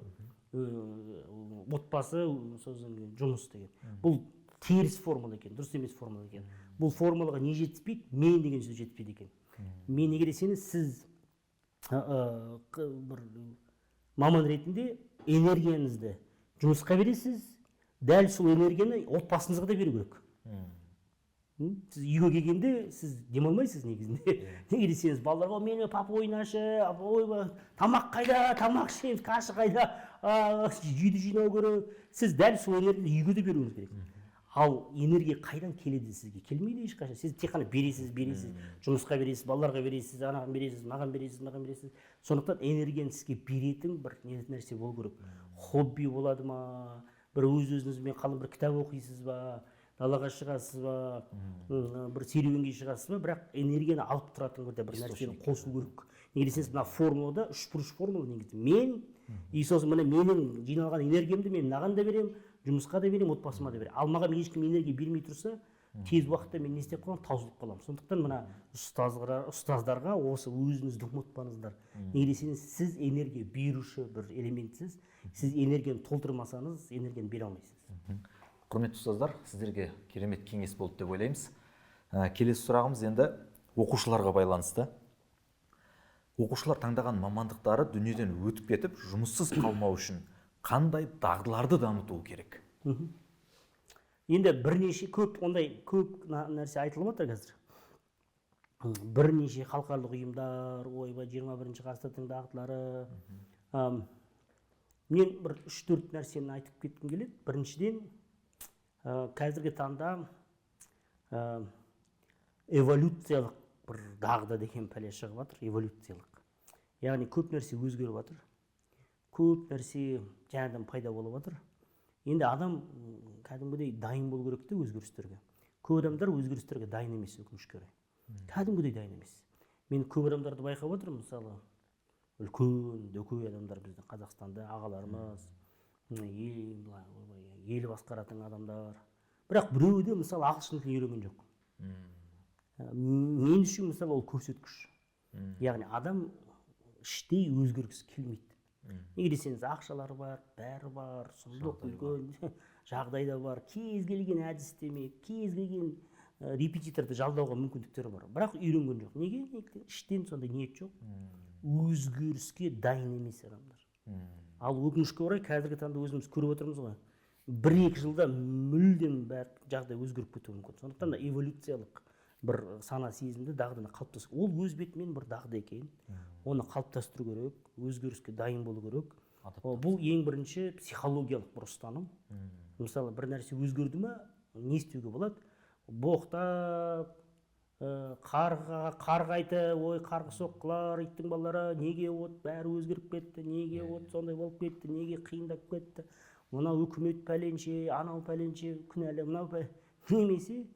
Отбасы, жұмыс деген. Бұл теріс формула екен, дұрыс емес формула екен. Бұл формулаға не жетіспейді? Мен деген сөз жетіспейді екен. Мен неге десеңіз, сіз бір маман ретінде энергияңызды жұмысқа бересіз, дәл сол энергияны отбасыңызға да беру керек. Сіз үйге келгенде сіз демалмайсыз негізінде. Неге десеңіз, балаларға менің папа ойнашы, тамақ қайда, тамақ ішеміз, каша қайда, үйді жинау керек. Сіз дәл сол энергияны үйге де беруіңіз керек. Ал энергия қайдан келеді сізге? Келмейді ешқашан. Сіз тек қана бересіз, жұмысқа бересіз, балаларға бересіз, анаған бересіз, маған бересіз. Сондықтан энергияны сізге беретін бір нәрсе болу керек. Хобби болады ма, бір өз-өзіңізбен қалың бір кітап оқисыз ба, далаға шығасыз ба, бір серуенге шығасыз ба, бірақ энергияны алып тұратын бір нәрсені қосу керек. Неге десеңіз, мына формулада 3+3 формула негізі. Мен, и сосын мына менің жиналған энергиямды мен мынаған да беремін, жұмысқа да беремін, отбасыма да беремін. Ал маған ешкім энергия бермей тұрса, тез уақытта мен не істеп қаламын, таусылып қаламын. Сондықтан мына ұстаздарға осы өзіңізді ұмытпаңыздар. Неге десеңіз, сіз энергия беруші бір элементсіз, сіз энергияны толтырмасаңыз, энергияны бере алмайсыз. Құрметті ұстаздар, сіздерге керемет кеңес болды деп ойлаймыз. Келесі сұрағымыз енді оқушыларға байланысты. Оқушылар таңдаған мамандықтары дүниеден өтіп кетіп, жұмыссыз қалмау үшін қандай дағдыларды дамыту керек? Енді бірнеше көп нәрсе айтылып отыр қазір. Бірнеше халықаралық ұйымдар, 21 ғасырдың дағдылары. Мен бір 3-4 нәрсені айтып кеткім келеді. Біріншіден, қазіргі таңда эволюциялық бір дағды деген пәле шығып жатыр, эволюциялық. Яғни көп нәрсе өзгеріп жатыр. Көп нәрсе жаңадан пайда болып жатыр. Енді адам кәдімгідей дайын болу керек те өзгерістерге. Көп адамдар өзгерістерге дайын емес, өкінішке орай. Кәдімгідей дайын емес. Мен көп адамдарды байқап отырмын, мысалы, үлкен адамдар біздің Қазақстанда, ағаларымыз, ел басқаратын адамдар. Бірақ біреуі де мысалы ағылшын тілін үйренген жоқ. Мен үшін мысалы ол көрсеткіш. Яғни адам іштей өзгергісі келмейді. Неге десеңіз, ақшалары бар, бәрі бар, сұмдық үлкен жағдайда бар, кез келген әдістеме, кез келген репетиторды жалдауға мүмкіндіктері бар. Бірақ үйренген жоқ. Неге? Іштен сондай ниет жоқ. Өзгеріске дайын емес адамдар. Ал өкінішке орай қазіргі таңда өзіміз көріп отырмыз ғой. 1-2 жылда мүлдем бәр жағдай өзгеріп кетуі мүмкін. Сондықтан да эволюциялық бір сана сезімді дағдыны қалыптастыру. Ол өз бетімен бір дағды екен. Оны қалыптастыру керек, өзгеріске дайын болу керек. Бұл ең бірінші психологиялық бір ұстаным. Мысалы, бір нәрсе өзгерді ме, не істеуге болады? Боқтап, қарғайды, қарғы соққылар, иттің балалары, неге бәрі өзгеріп кетті, неге сондай болып кетті, неге қиындап кетті, мынау үкімет пәленше, анау пәленше, күнәлі, мынау немесе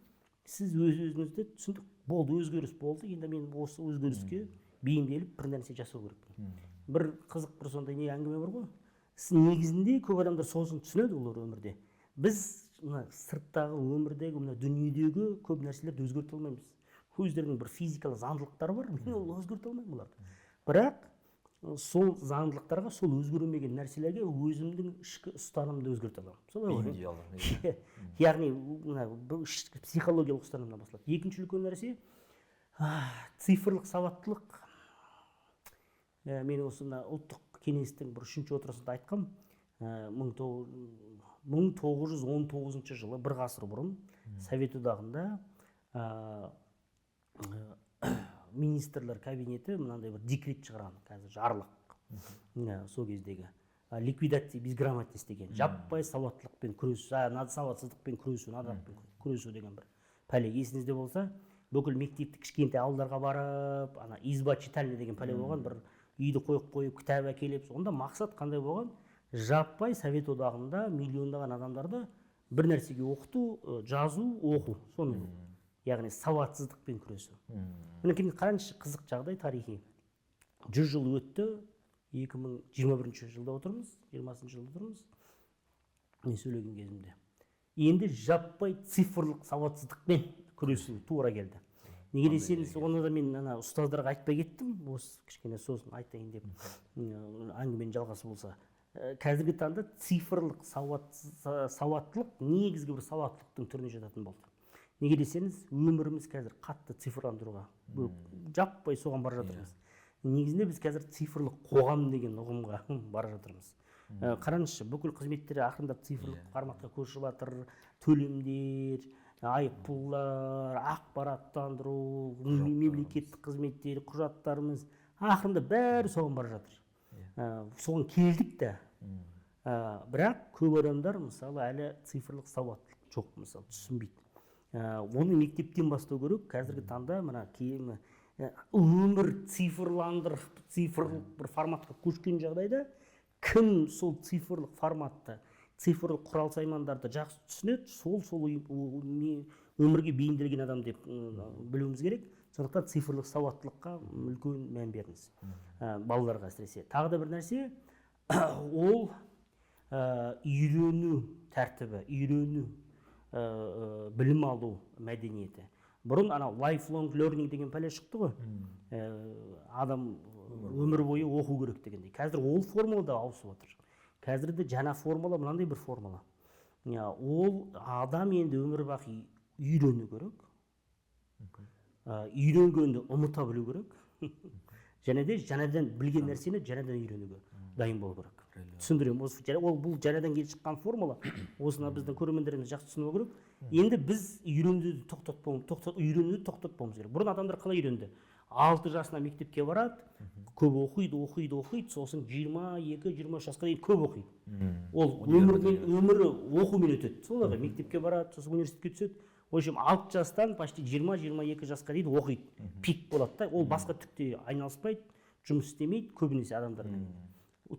сіз өз-өзіңізді түсіндік, болды, өзгеріс болды, енді мен осы өзгеріске бейімделіп бір нәрсе жасау керек. Бір қызық бір сондай не әңгіме бар ғой. негізінде көп адамдар сосын түсінеді олар өмірде. Біз мына сырттағы өмірдегі мына дүниедегі көп нәрселерді өзгерте алмаймыз. Өздерінің бір физикалық заңдылықтары бар, мен ол өзгерте алмаймын оларды. Бірақ сол заңдылықтарға, сол өзгермеген нәрселерге өзімнің ішкі ұстанымды өзгерте аламын. Солай ғой. Яғни мына психологиялық ұстанымнан басталады. Екінші үлкен нәрсе цифрлық сауаттылық. Мен осы ұлттық кеңестің бір 3-ші отырысында айтқам, 1919 жылы, бір ғасыр бұрын, Совет одағында министрлер кабинеті мынандай бір декрет шығарған, қазір жарлық, сол кездегі ликвидация безграмотность деген, жаппай сауаттылықпен күресу, сауатсыздықпен күресу, надандықпен күресу деген бір пәле. Есіңізде болса, бүкіл мектепті кішкентай ауылдарға барып, изба читальня деген пәле болған, бір үйді қойып кітап әкеліп, онда мақсат қандай болған? Жаппай Совет одағында миллиондаған адамдарды бір нәрсеге оқыту, жазу, оқу, соны. Яғни сауатсыздықпен күресу. Мінекей қараңызшы, қызық жағдай тарихи. 100 жыл өтті, 2021 жылда отырмыз, 20 жылда отырмыз. Мен сөйлеген кезімде. Енді жаппай цифрлық сауатсыздықпен күресу тура келді. Неге десеңіз, оны да мен ұстаздарға айтпай кеттім, осы кішкене сосын айтайын деп, әңгіменің жалғасы болса. Қазіргі таңда цифрлық сауаттылық негізгі бір сауаттылықтың түріне жататын болды. Неге десеңіз, өміріміз қазір қатты цифрландыруға, жаппай соған бара жатырмыз. Негізінде біз қазір цифрлық қоғам деген ұғымға бара жатырмыз. Қараңызшы, бүкіл қызметтер ақырындап цифрлық форматқа көшіп жатыр, төлемдер, айыппұлдар, ақпараттандыру, мемлекеттік қызметтер, құжаттарымыз, ақырында бәрі соған бара жатыр. Соған келдік та. Бірақ көп адамдар мысалы әлі цифрлық сауаттылық жоқ, мысалы түсінбейді. Оны мектептен бастау керек. Қазіргі таңда мына өмір цифрландырып, цифрлық бір форматқа көшкен жағдайда кім сол цифрлық форматты, цифрлық құрал саймандарды жақсы түсінеді, сол өмірге бейімделген адам деп білуіміз керек. Сондықтан цифрлық сауаттылыққа үлкен мән беріңіз, балаларға әсіресе. Тағы да бір нәрсе, ол үйрену тәртібі, үйрену, білім алу мәдениеті. Бұрын lifelong learning деген пәле шықты ғой. Адам өмір бойы оқу керек дегендей. Қазір ол формула да ауысып отыр. Қазір де жаңа формула мынандай бір формула. Ол адам енді өмір бақи үйрену керек. Үйренгенді ұмыта білу керек. Және де жаңадан білген нәрсені жаңадан үйренуге дайын болу керек. Түсіндіремін. Ол бұл жаңадан келіп шыққан формула. Осыны біздің көрермендеріміз жақсы түсіну керек. Енді біз үйренуді тоқтатпауымыз керек. Бұрын адамдар қалай үйренді? 6 жасына мектепке барады, көп оқиды, сосын 22-23 жасқа дейін көп оқиды. Ол өмірі оқумен өтеді. Солай ғой, мектепке барады, сосын университетке түседі. В общем, 6 жастан почти 20-22 жасқа дейін оқиды. Пик болады да, ол басқа түкте айналыспайды, жұмыс істемейді, көбінесе адамдармен.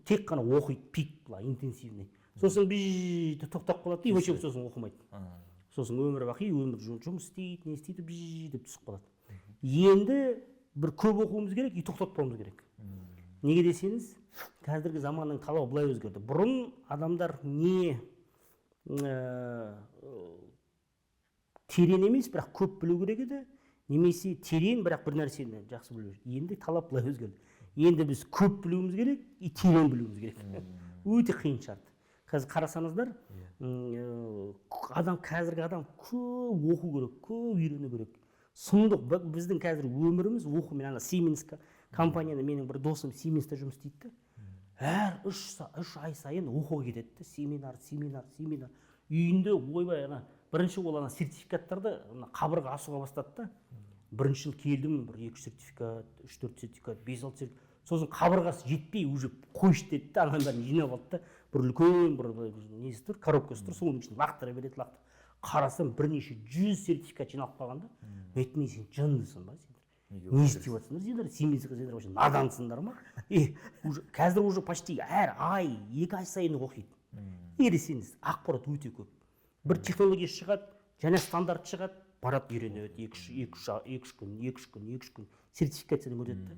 Тек қана оқиды, пик, интенсивный. Сосын біз тоқтап қалады, и вообще сосын оқымайды. Сосын өмір бақи, өмір жұмыс істейді, не істейді, деп түсіп қалады. Енді бір көп оқуымыз керек, и тоқтатпауымыз керек. Неге десеңіз, қазіргі заманның талабы былай өзгерді. Бұрын адамдар не терең емес, бірақ көп білу керек еді, немесе терең, бірақ бір нәрсені жақсы білу керек. Енді талап былай өзгерді. Енді біз көп білуіміз керек, и терең білуіміз керек. Өте қиын шарт. Қазір қарасаңыздар, қазіргі адам көп оқу керек, көп үйрену керек. Сұмдық, біздің қазір өміріміз оқу. Мен Siemens компанияда менің бір досым Siemens'та жұмыс істейді. Әр 3 ай сайын оқуға кетеді. Семинар. Үйінде ойбай, бірінші ол сертификаттарды қабырға асуға бастады да. Бірінші жыл келдім, бір 2 сертификат, 3-4 сертификат, 5-6 сертификат. Сосын қабырғасы жетпей, уже қойшы деді да, бәрін жинап алды да. Бір үлкен бір несі тұр, коробкасы тұр, соның ішін лақтыра береді, қарасам бірнеше 100 сертификат жиналып қалғанда, мен сен жындысың ба сендер? Не істеп жатсыңдар сендер? Сендер вообще надансыңдар ма? Қазір уже почти әр ай, 2 ай сайын оқиды. Неге десеңіз, ақпарат өте көп. Бір технология шығады, жаңа стандарт шығады, барады үйренеді, 2-3 күн, сертификациядан өтеді.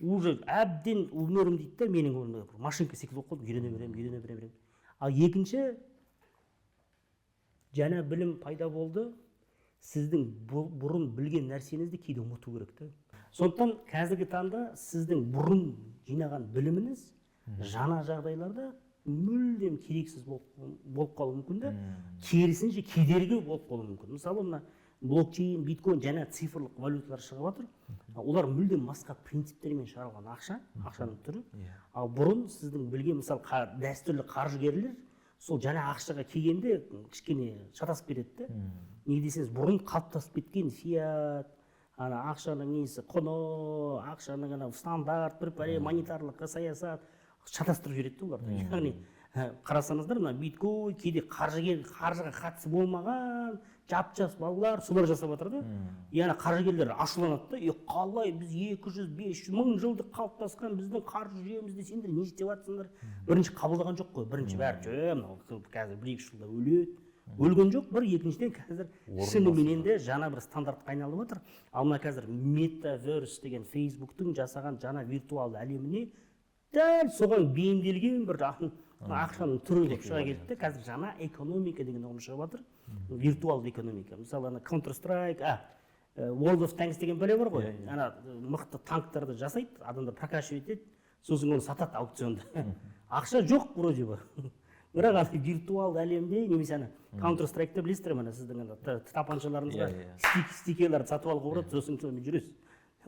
уже әбден өмірім дейді да, менің өмірім машинка секілді болып қалдым, үйрене беремін. Ал екінші, жаңа білім пайда болды, сіздің бұрын білген нәрсеңізді кейде ұмыту керек та. Сондықтан қазіргі таңда сіздің бұрын жинаған біліміңіз жаңа жағдайларда мүлдем керексіз болып қалуы мүмкін да, керісінше кедергі болып қалуы мүмкін. Мысалы, мына блокчейн, биткоин, жаңа цифрлық валюталар шығып жатыр. Олар мүлдем басқа принциптермен шығарылған ақшаның түрі. Ал бұрын сіздің білген, мысалы, дәстүрлі қаржыгерлер сол жаңа ақшаға келгенде кішкене шатасып кетеді. Неге десеңіз, бұрын қалыптасып кеткен фиат, ақшаның несі, құны, ақшаның стандарт, бір пәле монетарлық саясат шатастырып жібереді оларды. Яғни қарасаңыздар, мына биткоин кейде қаржыға қатысы болмаған жап-жас балалар солар жасап жатыр да. Яғни қаржыгерлер ашуланады да, қалай біз 200-500 мың жылдық қалыптасқан біздің қаржы жүйемізді сендер не істеп жатсыңдар? Бірінші қабылдаған жоқ қой. Бірінші бәрі қазір 1-2 жылда өледі. Өлген жоқ, бір, екіншіден қазір шыныменен де жаңа бір стандартқа айналып жатыр. Ал мына қазір метаверс деген Фейсбуктың жасаған жаңа виртуалды әлеміне дәл соған бейімделген бір ақшаның түрі деп шыға келді. Қазір жаңа экономика деген ұғым шығып жатыр. Виртуалды экономика. Мысалы, Counter Strike, World of Tanks деген бәле бар ғой. Мықты танктарды жасайды, адамдар прокачивать етеді, сосын оны сатады аукционда. Ақша жоқ вроде бы. Бірақ виртуалды әлемде, немесе Counter Strike'ті білесіздер ме, сіздің тапаншаларыңызға стикерлерді сатып алуға болады, сосын сонымен жүресіз.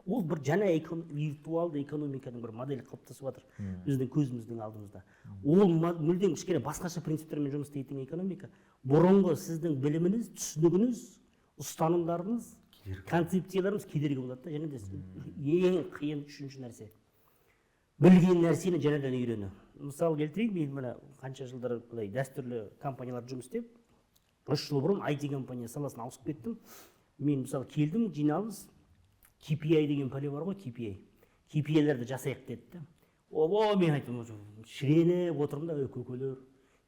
Ол бір жаңа виртуалды экономиканың бір моделі қалыптасып жатыр біздің көзіміздің алдымызда. Ол мүлдем кішкене басқаша принциптермен жұмыс істейтін экономика. Бұрынғы сіздің біліміңіз, түсінігіңіз, ұстанымдарыңыз, концепцияларыңыз кедергі болады. Және де ең қиын үшінші нәрсе, білген нәрсені жаңадан үйрену. Мысалы келтірейін, мен мына қанша жылдар былай дәстүрлі компанияларда жұмыс істеп, 3 жыл бұрын IT компания саласына ауысып кеттім. Мен мысалы келдім, жиналыс, KPI деген пәле бар ғой, KPI. KPI-лерді жасайық деді. Мен айттым, шіреніп отырмын да, көкелер.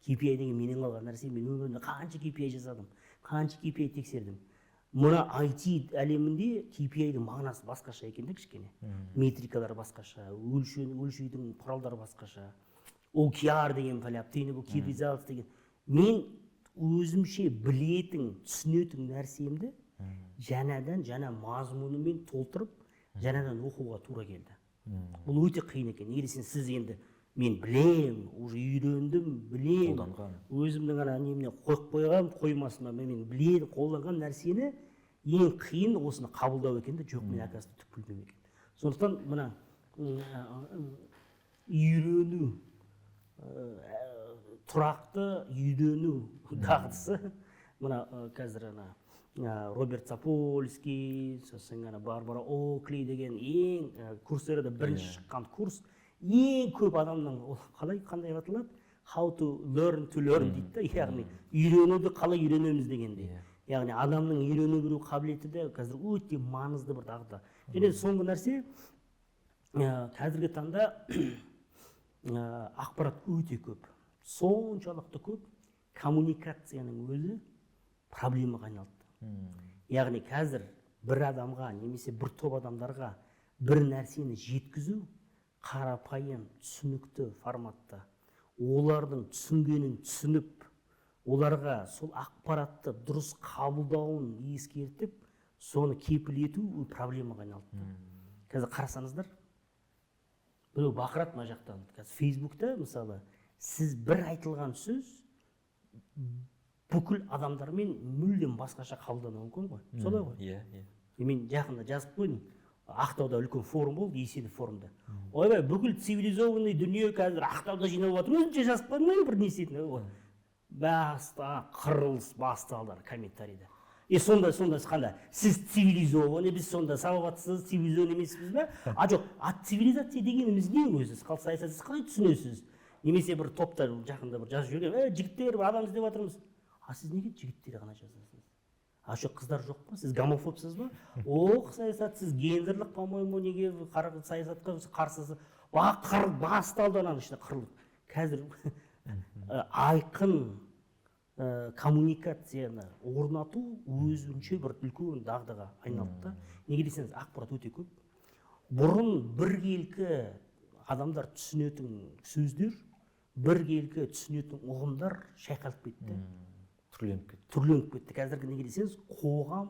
KPI деген менен қалған нәрсе, мен өмірімде қанша KPI жасадым, қанша KPI тексердім. Мына IT әлемінде KPI-дің мағынасы басқаша екен де кішкене. Метрикалар басқаша, өлшеудің құралдары басқаша. OKR деген пәле, obtainable key results деген. Мен өзімше білетін, түсінетін нәрсемді жаңадан жаңа мазмұнымен толтырып, жаңадан оқуға тура келді. Бұл өте қиын екен. Неге десеңіз, сіз енді мен білем, уже үйрендім, білем, өзімнің неміне қойып қойған, қоймасына мен білем, қолданған нәрсені ең қиын осыны қабылдау екен де, жоқ, мен әкәсті түк білмем екен. Сондықтан мына үйрену, тұрақты үйрену дағдысы, мына қазір Роберт Сапольский, сосын Барбара Оклей деген ең курсерде бірінші шыққан курс, ең көп адамның қандай аталады? How to learn дейді, яғни үйренуді қалай үйренеміз дегенде. Яғни адамның үйрене білу қабілеті де қазір өте маңызды бір дағды. Және соңғы нәрсе, қазіргі таңда ақпарат өте көп. Соншалықты көп, коммуникацияның өзі проблемаға айналды. Яғни қазір бір адамға, немесе бір топ адамдарға бір нәрсені жеткізу қарапайым, түсінікті форматта. Олардың түсінгенін түсініп, оларға сол ақпаратты дұрыс қабылдауын ескертіп, соны кепіл ету проблемаға айналды. Қазір қарасаңыздар, біреу бақырады мына жақтан. Қазір Фейсбукта, мысалы, сіз бір айтылған сөз бүкіл адамдармен мүлдем басқаша қабылдануы мүмкін ғой. Солай ғой. Мен жақында жазып қойдым. Ақтауда үлкен форум болды, еселі форумда. Ойбай, бүкіл цивилизованный дүние қазір Ақтауда жиналып отыр. Өзінше жазып қойдым, бір не істейтін. Баста қырылыс басталды комментарийда. Сонда қандай? Сіз цивилизованный, біз сонда салауатсыз, цивилизованный емеспіз бе? Жоқ, цивилизация дегеніміз не өзі? Саясатсыз қалай түсінесіз? Немесе бір топтар жақында бір жазып жүрген, жігіттер, адам іздеп жатырмыз. Сіз неге жігіттер ғана жазасыз? Жоқ, қыздар жоқ па? Сіз гомофобсыз ба? Саясат, сіз гендерлік, по-моему, неге саясатқа қарсысыз? Басталды оның ішінде қырылып. Қазір айқын коммуникацияны орнату өзінше бір үлкен дағдыға айналды. Неге десеңіз, ақпарат өте көп. бұрын біркелкі адамдар түсінетін сөздер, біркелкі түсінетін ұғымдар шайқалып кетті. Түрленіп кетті. Қазіргі неге десеңіз, қоғам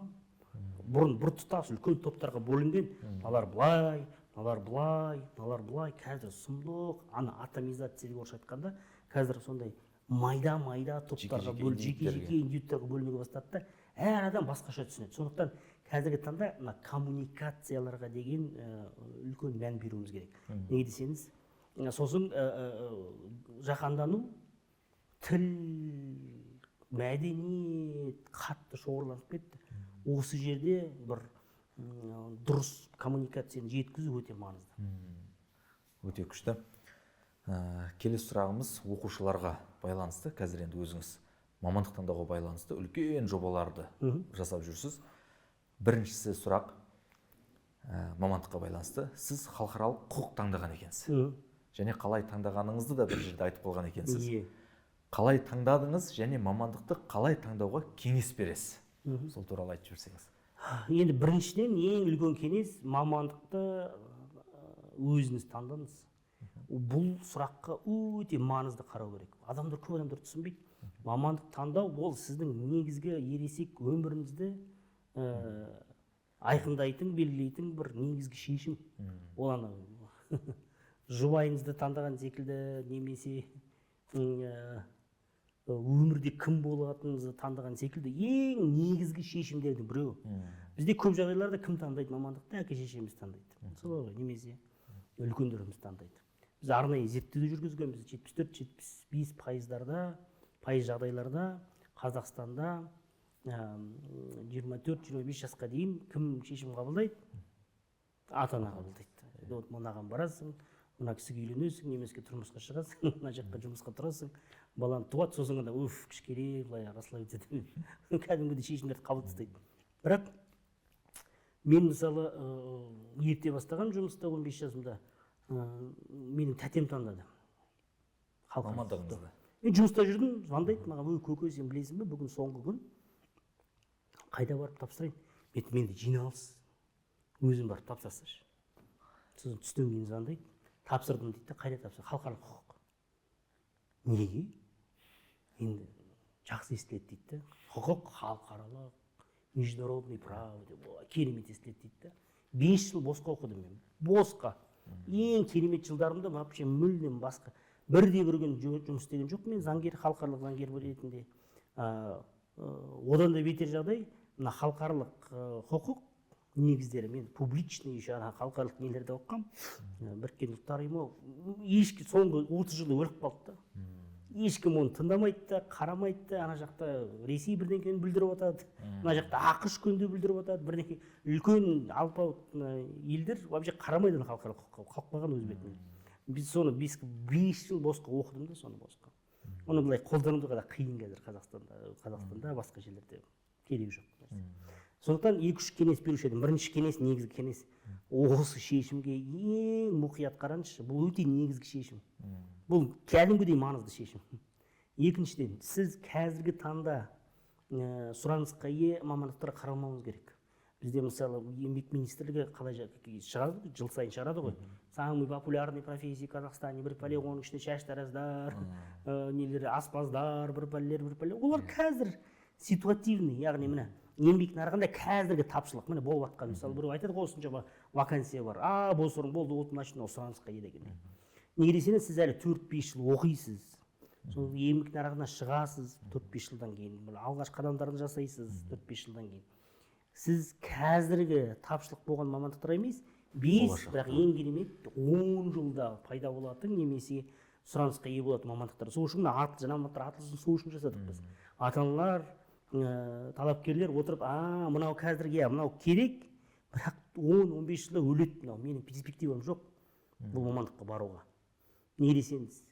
бұрын біртұтас үлкен топтарға бөлінген, мыналар былай, мыналар былай, мыналар былай, қазір сұмдық, атомизация деп орысша айтқанда, қазір сондай майда топтарға жеке индивидтарға бөлінуге бастады да, әр адам басқаша түсінеді. Сондықтан қазіргі таңда мына коммуникацияларға деген үлкен мән беруіміз керек. Неге десеңіз, сосын жаһандану, тіл, мәдениет қатты шоғырланып кетті. Осы жерде бір дұрыс коммуникацияны жеткізу өте маңызды. Өте күшті. Келесі сұрағымыз оқушыларға байланысты. Қазір енді өзіңіз мамандық таңдауға байланысты үлкен жобаларды жасап жүрсіз. Біріншісі сұрақ мамандыққа байланысты. Сіз халықаралық құқық таңдаған екенсіз. Және қалай таңдағаныңызды да бір жерде айтып болған екенсіз. Қалай таңдадыңыз және мамандықты қалай таңдауға кеңес бересіз? Сол туралы айтып жіберсеңіз. Енді біріншіден ең үлкен кеңес, мамандықты өзіңіз таңдаңыз. Бұл сұраққа өте маңызды қарау керек. Көп адамдар түсінбейді. Мамандық таңдау ол сіздің негізгі ересек өміріңізді айқындайтын, белгілейтін бір негізгі шешім. Ол жұбайыңызды таңдаған секілді, немесе өмірде кім болатыныңызды таңдаған секілді ең негізгі шешімдердің біреуі. Бізде көп жағдайларда кім таңдайды мамандықты? Әке шешеміз таңдайды. Солай ғой, немесе үлкендеріміз таңдайды. Біз арнайы зерттеу жүргізгенбіз, 74-75% жағдайларда Қазақстанда 24-25 жасқа дейін кім шешім қабылдайды? Ата-ана қабылдайды. Мынаған барасың, мына кісіге үйленесің, немеске тұрмысқа шығасың, мына жаққа жұмысқа тұрасың, баланы туады, сосын ғана кішкене былай расслабиться етіп кәдімгідей шешімдерді қабылдайды. Бірақ мен мысалы ерте бастаған жұмыста 15 жасымда менің тәтем таңдады. Мамандығыңызды. Мен жұмыста жүрдім, звондайды маған, көке, сен білесің бе, бүгін соңғы күн, қайда барып тапсырайын? Менде жиналыс, өзім барып тапсырсашы. Сосын түстен кейін звондайды, тапсырдым дейді, қайда тапсыр? Халықаралық құқық. Неге? Енді жақсы естіледі дейді. Құқық, халықаралық, международный право деп керемет естіледі дейді. 5 жыл босқа оқыдым мен. Босқа. Ең керемет жылдарымда вообще мүлдем басқа. Бірде бір күн жұмыс істеген жоқ мен заңгер, халықаралық заңгер ретінде. Одан да бетер жағдай, мына халықаралық құқық негіздері, мен публичный еще халықаралық нелерде оқығам. Біріккен ұлттар ұйымы соңғы 30 жылда өліп қалды да. Ешкім оны тыңдамайды да, қарамайды да. Ана жақта Ресей бірдеңкені білдіріп отырады, ана жақта ақш күнде білдіріп отырады, бірдеңке үлкен алпауыт елдер вообще қарамайды халықаралық құқыққа, қалқпаған өз бетінен. Біз соны 5 жыл босқа оқыдым да, соны босқа. Оны былай қолдануға да қиын қазір Қазақстанда, басқа жерлерде керек жоқ. Сондықтан 2-3 кеңес беруші едім. Бірінші кеңес, негізгі кеңес. Осы шешімге ең мұқият қараңызшы. Бұл өте негізгі шешім. Бұл кәдімгідей маңызды шешім. Екіншіден, сіз қазіргі таңда сұранысқа ие мамандықтарға қарамауыңыз керек. Бізде мысалы еңбек министрлігі қалай шығарады, жыл сайын шығарады ғой. Самый популярный профессии в Казахстане, бір пәле, оның ішінде шаштараздар, аспаздар, бір пәлелер. Олар қазір ситуативный, яғни міне еңбек нарығында қазіргі тапшылық міне болып жатқан. Мысалы біреу айтады ғой, осынша вакансия бар, бос орын болды, отын сұранысқа ие деген. Неге десеңіз, сіз әлі 4-5 жыл оқисыз, сол еңбек нарығына шығасыз 4-5 жылдан кейін, алғашқы қадамдарын жасайсыз 4-5 жылдан кейін. Сіз қазіргі тапшылық болған мамандықтар емес, 5, бірақ ең керемет 10 жылда пайда болатын, немесе сұранысқа ие болатын мамандықтар. Сол үшін мамандықтар атылсын, сол үшін жасадық біз. Ата-аналар, талапкерлер отырып, мынау қазірге, мынау керек, бірақ 10-15 жылда өледі, мынау менің перспективам жоқ бұл мамандыққа баруға. Не десеңіз,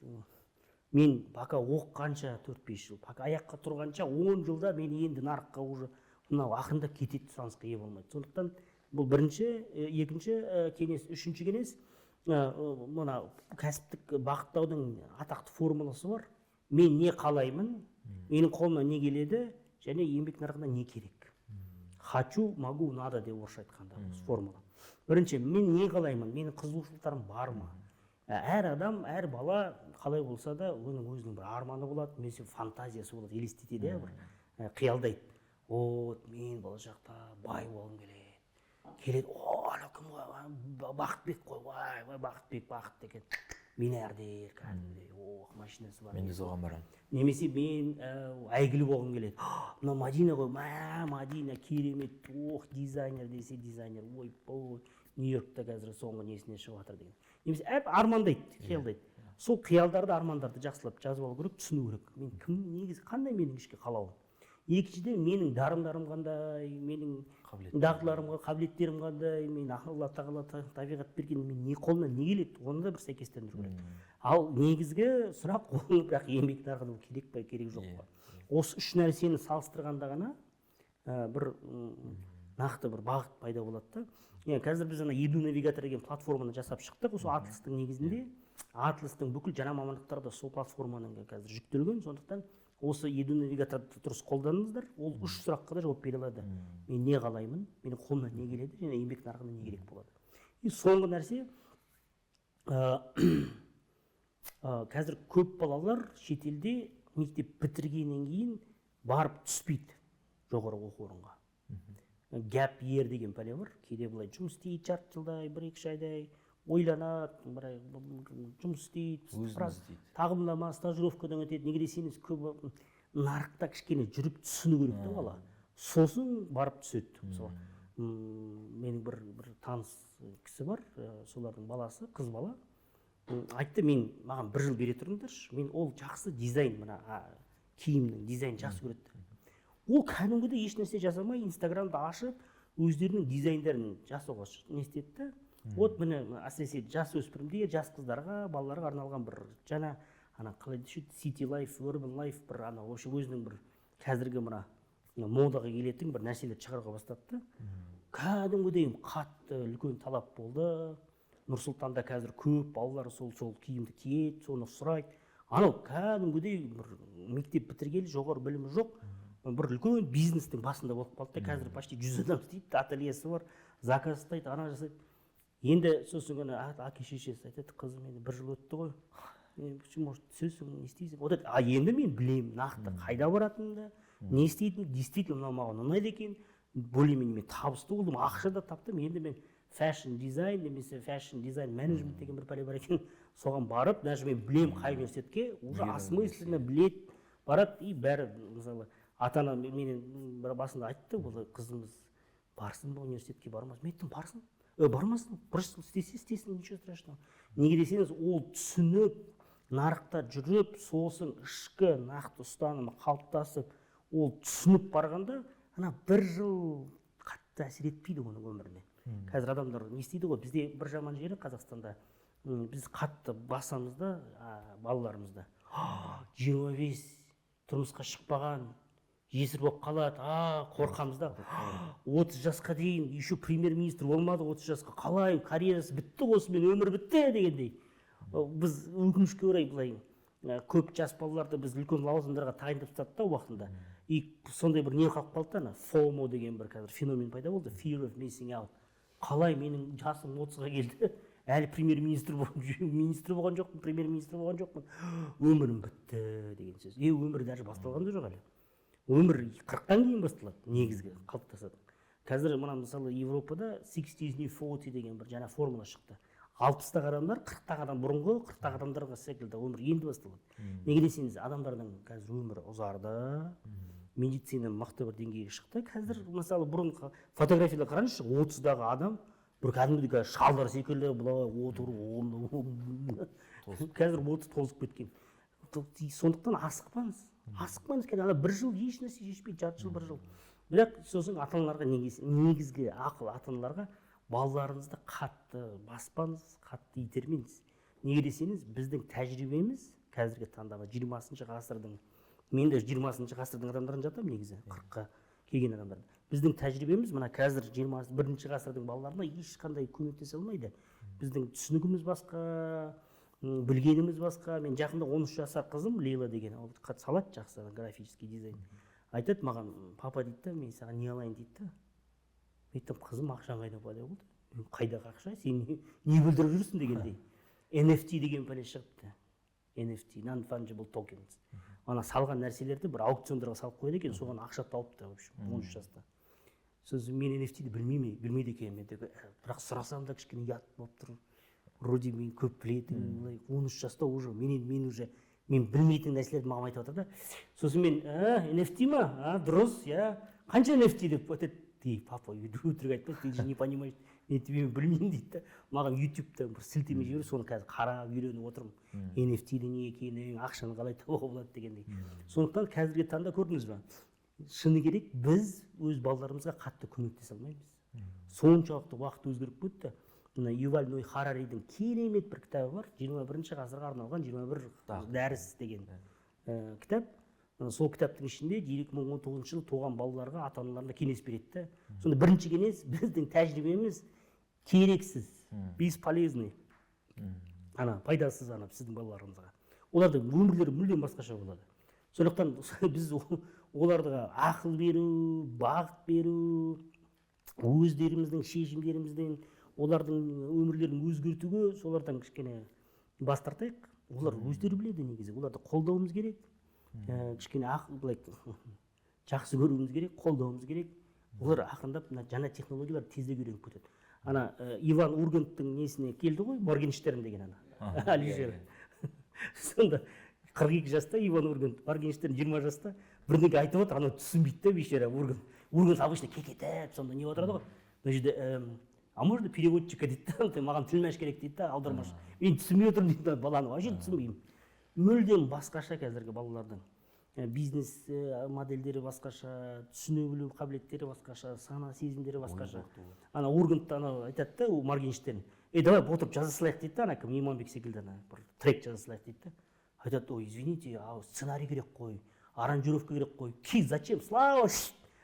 мен пока оққанша 4-5 жыл, пока аяққа тұрғанша 10 жылда мен енді нарыққа уже мынау ақырындап кетеді, сұранысқа ие болмайды. Сондықтан бұл бірінші, екінші кеңес, үшінші кеңес, мына кәсіптік бағыттаудың атақты формуласы бар. Мен не қалаймын, менің қолымнан не келеді, және еңбек нарығына не керек. Хочу, могу, надо деп орысша айтқанда формула. бірінші мен не қалаймын, менің қызығушылықтарым бар ма? Әр адам, әр бала қалай болса да оның өзінің бір арманы болады, немесе фантазиясы болады, елестетеді, бір қиялдайды. Мен болашақта бай болғым келеді, ана кім ғой, Бақытбек қой, вай Бақытбек, бақытты екен, миллиардер кәдімгідей, машинасы бар. Мен де соған барамын. Немесе мен әйгілі болғым келеді, мына Мадина ғой, Мадина керемет, дизайнер десе дизайнер, Нью-Йоркта қазір соңғы несіне шығып жатыр деген. Немесе армандайды, қиялдайды. Сол қиялдарды, армандарды жақсылап жазып алу керек, түсіну керек. Мен кім, негізі қандай менің ішкі қалауым? Екіншіден, менің дарындарым қандай, менің дағдыларымға, қабілеттерім қандай, мен Алла тағала табиғат берген, мен не қолымнан не келеді, оны да бір сәйкестендіру керек. Ал негізгі сұрақ ол бірақ еңбек нарығында керек па, керек жоқ па. Осы үш нәрсені салыстырғанда ғана бір нақты бір бағыт пайда болады да. Қазір біз Edu навигатор деген платформаны жасап шықтық. Осы Атластың негізінде, Атластың бүкіл жаңа мамандықтары да сол платформаның қазір жүктелген. Сондықтан осы Edu навигаторды дұрыс қолданыңыздар. Ол үш сұраққа да жауап бере алады. Мен не қалаймын, менің қолымнан не келеді, және еңбек нарығында не керек болады. Соңғы нәрсе, қазір көп балалар шетелде мектеп бітіргеннен кейін барып түспейді жоғары оқу орынға. Gap year деген пәле бар. Кейде былай жұмыс істейді, жарты жылдай, 1-2 айдай ойланады, жұмыс істейді, тағылымдама, стажировкадан өтеді. Неге десеңіз, көп нарықта кішкене жүріп түсіну керек та бала. Сосын барып түседі. Менің бір таныс кісі бар, солардың баласы, қыз бала. Айтты, маған 1 жыл бере тұрыңдаршы, мен ол жақсы дизайн, киімнің дизайн жақсы көреді. Ол кәдімгідей еш нәрсе жасамай, Инстаграмды ашып, өздерінің дизайндарын жасауға не істеді. Міне әсіресе жас өспірімдерге, жас қыздарға, балаларға арналған бір жаңа қалай десе, City Life, Urban Life бір өзінің бір қазіргі модаға келетін бір нәрселерді шығаруға бастады. Кәдімгідей қатты үлкен талап болды. Нұрсұлтанда қазір көп балалар сол киімді киеді, соны сұрайды. Анау кәдімгідей бір мектеп бітіргелі, жоғары білімі жоқ, бір үлкен бизнестің басында болып қалды. Қазір почти 100 адам істейді, ательесі бар, заказ ұстайды, ана жасайды. Енді сосын ғана әке-шешесі айтады, қызым, енді 1 жыл өтті ғой, может түсесің, не істейсің? Енді мен білемін нақты қайда баратынымды, не істейтінімді, действительно маған ұнайды екен, более-менее мен табысты болдым, ақша да таптым. Енді мен фэшн дизайн немесе фэшн дизайн менеджмент деген бір пәле бар екен, соған барып, даже мен білемін қай университетке, уже осмысленно білет барады. И бәрі, мысалы, ата-ана менен бір басында айтты, қызымыз барсын ба университетке, бармасын? Мен айттым, барсын. Бармасын, просто істесін, ничего страшного. Неге десеңіз, ол түсініп, нарықта жүріп, сосын ішкі нақты ұстанымы қалыптасып, ол түсініп барғанда, 1 жыл қатты әсер етпейді оның өміріне. Қазір адамдар не істейді ғой, бізде бір жаман жері Қазақстанда, біз қатты басамызда, балаларымызда. 25 тұрмысқа шықпаған, жесір болып қалады, қорқамыз да. 30 жасқа дейін, еще премьер-министр болмады, 30 жасқа қалай, карьерасы бітті, осымен өмір бітті дегендей. Біз өкінішке орай былай көп жас балаларды біз үлкен лауазымдарға тағайындап тастады да уақытында. И сондай бір не қалып қалды да, FOMO деген бір қазір феномен пайда болды, fear of missing out. Қалай менің жасым 30-ға келді, әлі премьер-министр болған жоқпын, премьер-министр болған жоқпын, өмірім бітті деген сөз. Өмір даже басталған да жоқ әлі. Өмір 40-тан кейін басталады, негізгі қалыптасады. Қазір мысалы Европада 60-40 деген бір жаңа формула шықты. 60-тағы адамдар 40-тағы адам бұрынғы 40-тағы адамдарға секілді өмір енді басталады. Неге десеңіз, адамдардың қазір өмірі ұзарды, медицина мықты бір деңгейге шықты. Қазір мысалы бұрын фотографияда қараңызшы, 30-дағы адам бір кәдімгідей шалдар секілді былай отырып, қазір 30 тозып кеткен. Сондықтан асықпаңыз, қазір 1 жыл еш нәрсе шешпейді, жарты жыл, 1 жыл. Бірақ сосын ата-аналарға негізгі ақыл, ата-аналарға балаларыңызды қатты баспаңыз, қатты итермеңіз. Неге десеңіз, біздің тәжірибеміз қазіргі таңдағы 20-шы ғасырдың, мен де 20-шы ғасырдың адамдарын жатамын негізі, 40-қа келген адамдар. Біздің тәжірибеміз мына қазір 21-ші ғасырдың балаларына ешқандай көмектесе алмайды. Біздің түсінігіміз басқа, білгеніміз басқа. Мен жақында 13 жасар қызым Лейла деген, ол салады жақсы графический дизайн. Айтады маған, папа дейді, мен саған не алайын дейді. Мен айттым, қызым, ақшаң қайда пайда болды? қайдағы ақша, сен не бүлдіріп жүрсің дегендей. NFT деген пәле шығыпты. NFT, non-fungible tokens. Ана салған нәрселерді бір аукциондарға салып қойды екен, соған ақша тауыпты, в общем, 13 жаста. Сосын мен NFT-ді білмейді екенмін, бірақ сұрасам да кішкене ұят болып тұр. Вроде мен көп білетін, 13 жаста уже мен білмейтін нәрселерді маған айтып жатыр да. Сосын мен, NFT ма? Дұрыс, қанша NFT деп өтеді. Папа, өтірік айтпайды, ты же не понимаешь, мен тебе білмеймін дейді да. Маған YouTube-та бір сілтеме жіберіп, соны қазір қарап үйреніп отырмын. NFT-ді не екенін, ақшаны қалай табуға болады дегендей. Сондықтан қазіргі таңда көрдіңіз бе? Шыны керек, біз өз балаларымызға қатты көмектесе алмаймыз. Соншалықты уақыт өзгеріп кетті. Мына Юваль Ной Хараридің керемет бір кітабы бар, 21 ғасырға арналған 21 дәріс деген кітап. Сол кітаптың ішінде 2019 жылы туған балаларға ата-аналарына кеңес береді. Сонда бірінші кеңес, біздің тәжірибеміз керексіз, бесполезный, пайдасыз сіздің балаларыңызға. Олардың өмірлері мүлдем басқаша болады. Сондықтан біз оларға ақыл беру, бағыт беру, өздеріміздің шешімдерімізден олардың өмірлерін өзгертуге солардан кішкене бас тартайық. Олар өздері біледі негізі, оларды қолдауымыз керек. Кішкене жақсы көруіміз керек, қолдауымыз керек. Олар ақырындап жаңа технологиялар тездеп үйреніп кетеді. Иван Урганттың несіне келді ғой, Моргенштерн деген Алижер. Сонда 42 жаста Иван Ургант, Моргенштерн 20 жаста бірдеңе айтып отыр, анау түсінбейді да бейшара Ургант. Ургант обычно кекетіп, сонда не отырады ғой. Мына жерде а можно переводчика дейді да, маған тілмәш керек дейді да, аудармашы. Мен түсінбей отырмын дейді, баланы вообще түсінбеймін. Мүлдем басқаша қазіргі балалардың. Бизнес модельдері басқаша, түсіне білу қабілеттері басқаша, сана сезімдері басқаша. Ана Ургант айтады да, Моргенштерн. Давай отырып жаза салайық дейді да, кім Иманбек секілді бір трек жаза салайық дейді да. Айтады, ой, извините, сценарий керек қой, аранжировка керек қой. Зачем? Слава!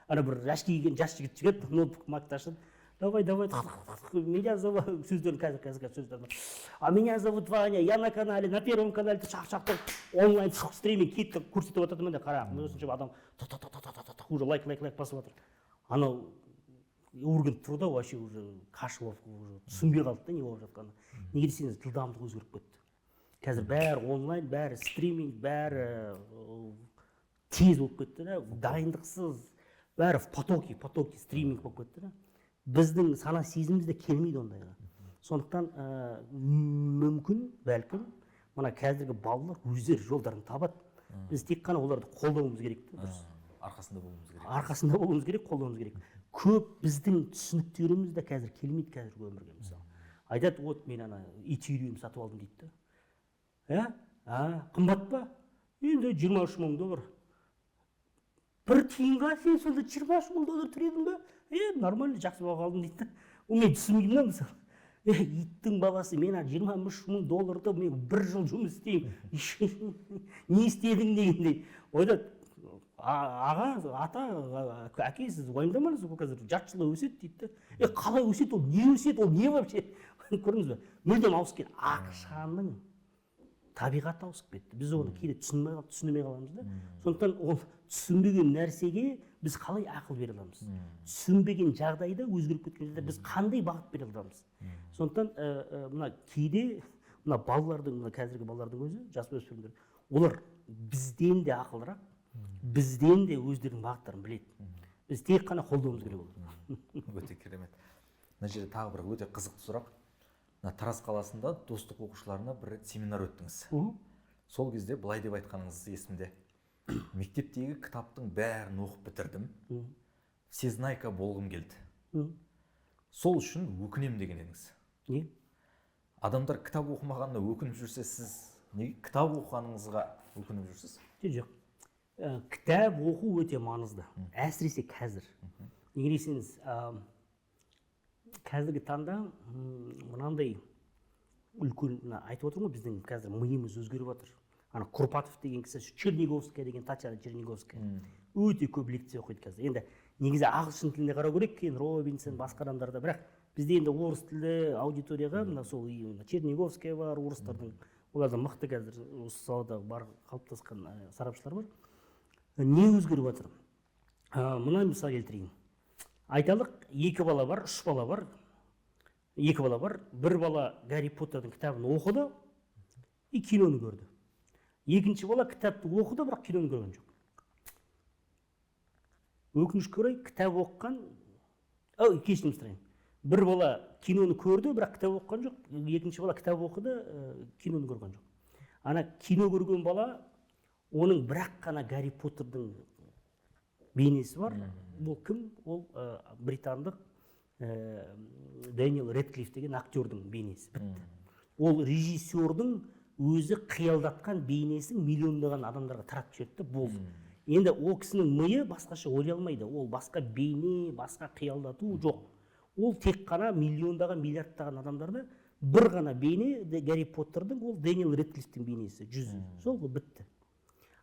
Бір жашки киген жас жігіт жігіт, ноутбук макет ашып, давай, меня зовут, сөздерін қазір сөздерін. А меня зовут Ваня, я на канале, на первом канале, шақ-шақ, онлайн стриминг кетті, көрсетіп отырды мында, қарақ, осынша адам, уже лайк басып отыр. Анау Ургант тұрды, вообще уже қашып болып, түсінбей қалды да, не болып жатқаны. Неге десеңіз, жылдамдық өзгеріп кетті. Қазір бәрі онлайн, бәрі стриминг, бәрі тез болып кетті да, дайындықсыз, бәрі в потоке стриминг болып кетті да. Біздің сана сезіміміз де келмейді ондайға. Сондықтан мүмкін, бәлкім, мына қазіргі балалар өздері жолдарын табады. Біз тек қана оларды қолдауымыз керек. Арқасында болуымыз керек, қолдауымыз керек. Көп біздің түсініктеріміз де қазір келмейді қазіргі өмірге мысалы. Айтады, вот мен ит үйрем сатып алдым дейді да. Қымбат па? Енді $23,000. Бір тиынға сен сонда $23,000 төледің ба? Нормально, жақсы баға алдым дейді. Мен түсінбеймін да мысалы. Иттің бабасы, мен $23,000 мен бір жыл жұмыс істеймін. Не істедің дегендей. Ойлады, ата, әке, сіз уайымдамаңыз, ол қазір жарты жылда өседі дейді. Қалай өседі, ол не өседі, ол не вообще? Көрдіңіз бе? Мүлдем ауысып кетті. Ақшаның табиғаты ауысып кетті. Біз оны кейде түсінемей қаламыз да. Сондықтан ол түсінбеген нәрсеге біз қалай ақыл бере аламыз? Түсінбеген жағдайда өзгеріп кеткен жерде біз қандай бағыт бере аламыз? Сондықтан мына кейде мына балалардың, мына қазіргі балалардың өзі, жасөспірімдер, олар бізден де ақылырақ, бізден де өздерінің бағыттарын біледі. Біз тек қана қолдауымыз керек ол. Өте керемет. Мына жерде тағы бір өте қызықты сұрақ. Тараз қаласында достық оқушыларына бір семинар өттіңіз. Сол кезде былай деп айтқаныңыз есімде. Мектептегі кітаптың бәрін оқып бітірдім. Всезнайка болғым келді. Сол үшін өкінем деген едіңіз. Не? Адамдар кітап оқымағанына өкініп жүрсе, сіз неге кітап оқығаныңызға өкініп жүрсіз? Жоқ. Кітап оқу өте маңызды. Әсіресе қазір. Неге десеңіз, қазіргі таңда мынандай үлкен айтып отырмын ғой, біздің қазір миымыз өзгеріп жатыр. Курпатов деген кісі, Черниговская деген, Татьяна Черниговская өте көп лекция оқиды қазір. Енді негізі ағылшын тіліне қарау керек, Кен Робинсон, басқа адамдарда, бірақ бізде енді орыс тілді аудиторияға мына сол Черниговская бар, орыстардың, олардан мықты қазір осы салада бар қалыптасқан сарапшылар бар. Не өзгеріп жатыр? Мына мысал келтірейін. Айталық, 2 бала бар, 3 бала бар. екі бала бар. Бір бала Гарри Поттердің кітабын оқыды и киноны көрді. Екінші бала кітапты оқыды, бірақ киноны көрген жоқ. Өкінішке орай кітап оқыған, кешірім сұрайын. Бір бала киноны көрді, бірақ кітап оқыған жоқ. Екінші бала кітап оқыды, киноны көрген жоқ. Ана кино көрген бала, оның бірақ қана Гарри Поттердің бейнесі бар. Ол кім? Ол британдық Дэниел Рэдклифф деген актердің бейнесі. Бітті. Ол режиссердің өзі қиялдатқан бейнесін миллиондаған адамдарға таратып жіберді, болды. Енді ол кісінің миы басқаша ойлай алмайды. Ол басқа бейне, басқа қиялдату жоқ. Ол тек қана миллиондаған, миллиардтаған адамдарда бір ғана бейне, Гарри Поттердің, ол Дэниел Рэдклиффтің бейнесі, жүзі. Сол бітті.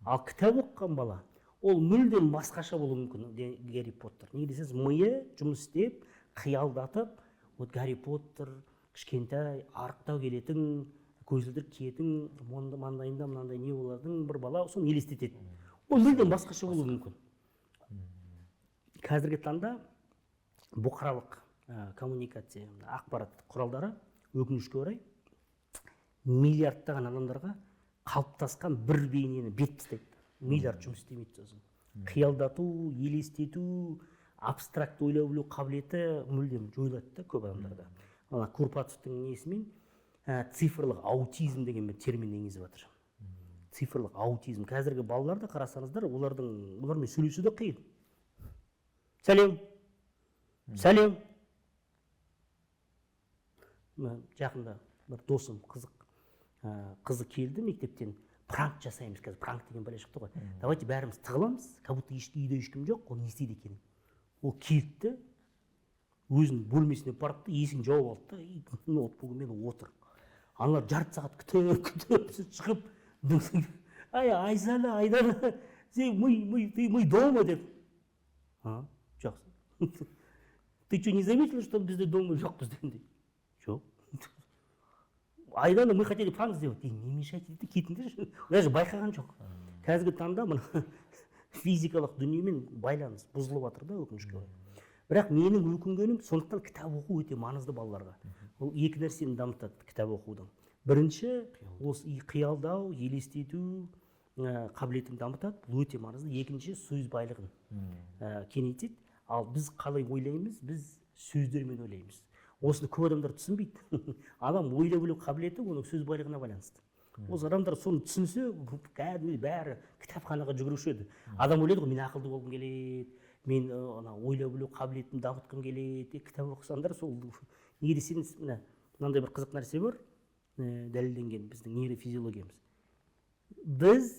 Ал кітап оқыған бала, ол мүлдем басқаша болуы мүмкін, Гарри Поттер. Неге десеңіз, миы жұмыс істеп, қиялдатып, вот Гарри Поттер кішкентай, арықтау келетін, көзілдірік киетін, маңдайында мынандай не олардың бір бала, соны елестетеді. Ол мүлдем басқаша болуы мүмкін. Қазіргі таңда бұқаралық коммуникация, ақпарат құралдары өкінішке орай миллиардтаған адамдарға қалыптасқан бір бейнені бет тастайды. Миллиард жұмыс істемейді сосын. Қиялдату, елестету, абстракт ойлау білу қабілеті мүлдем жойылады да көп адамдарда. Ана Курпатовтың несімен цифрлық аутизм деген бір термин енгізіп жатыр. Цифрлық аутизм. Қазіргі балаларды қарасаңыздар, олармен сөйлесу де қиын. Сәлем. Сәлем. Жақында бір досым қызы келді мектептен, пранк жасаймыз, қазір пранк деген бәле шықты ғой. Давайте бәріміз тығыламыз, как будто үйде ешкім жоқ, ол не істейді екен. Ол келді, өзінің бөлмесіне барды, есігін жауып алды да, ноутбугымен отыр. Аналар жарты сағат күтіп шығып, Айзада, Айдана, мы дома деп. Жақсы. Ты что, не заметил, что бізде дома жоқпыз дегендей? Жоқ. Айдана, мы хотели пранк сделать. Не мешайте, кетіңдер. Даже байқаған жоқ. Қазіргі таңда физикалық дүниемен байланыс бұзылып жатыр да, өкінішке орай. Бірақ менің өкінгенім, сондықтан кітап оқу өте маңызды балаларға. Ол екі нәрсені дамытады кітап оқудың. Бірінші, осы қиялдау, елестету қабілетін дамытады, бұл өте маңызды. Екінші, сөз байлығын кеңейтеді. Ал біз қалай ойлаймыз, біз сөздермен ойлаймыз. Осыны көп адамдар түсінбейді. Адам ойлай білу қабілеті оның сөз байлығына байланысты. Осы адамдар соны түсінсе, бәрі кітапханаға жүгіруші еді. Адам ойлайды ғой, мен ақылды болғым келеді, мен ойлай білу қабілетін дамытқым келеді. Кітап оқысаңдар, сол неге десеңіз, мынандай бір қызық нәрсе бар, дәлелденген біздің нейрофизиологиямыз. Біз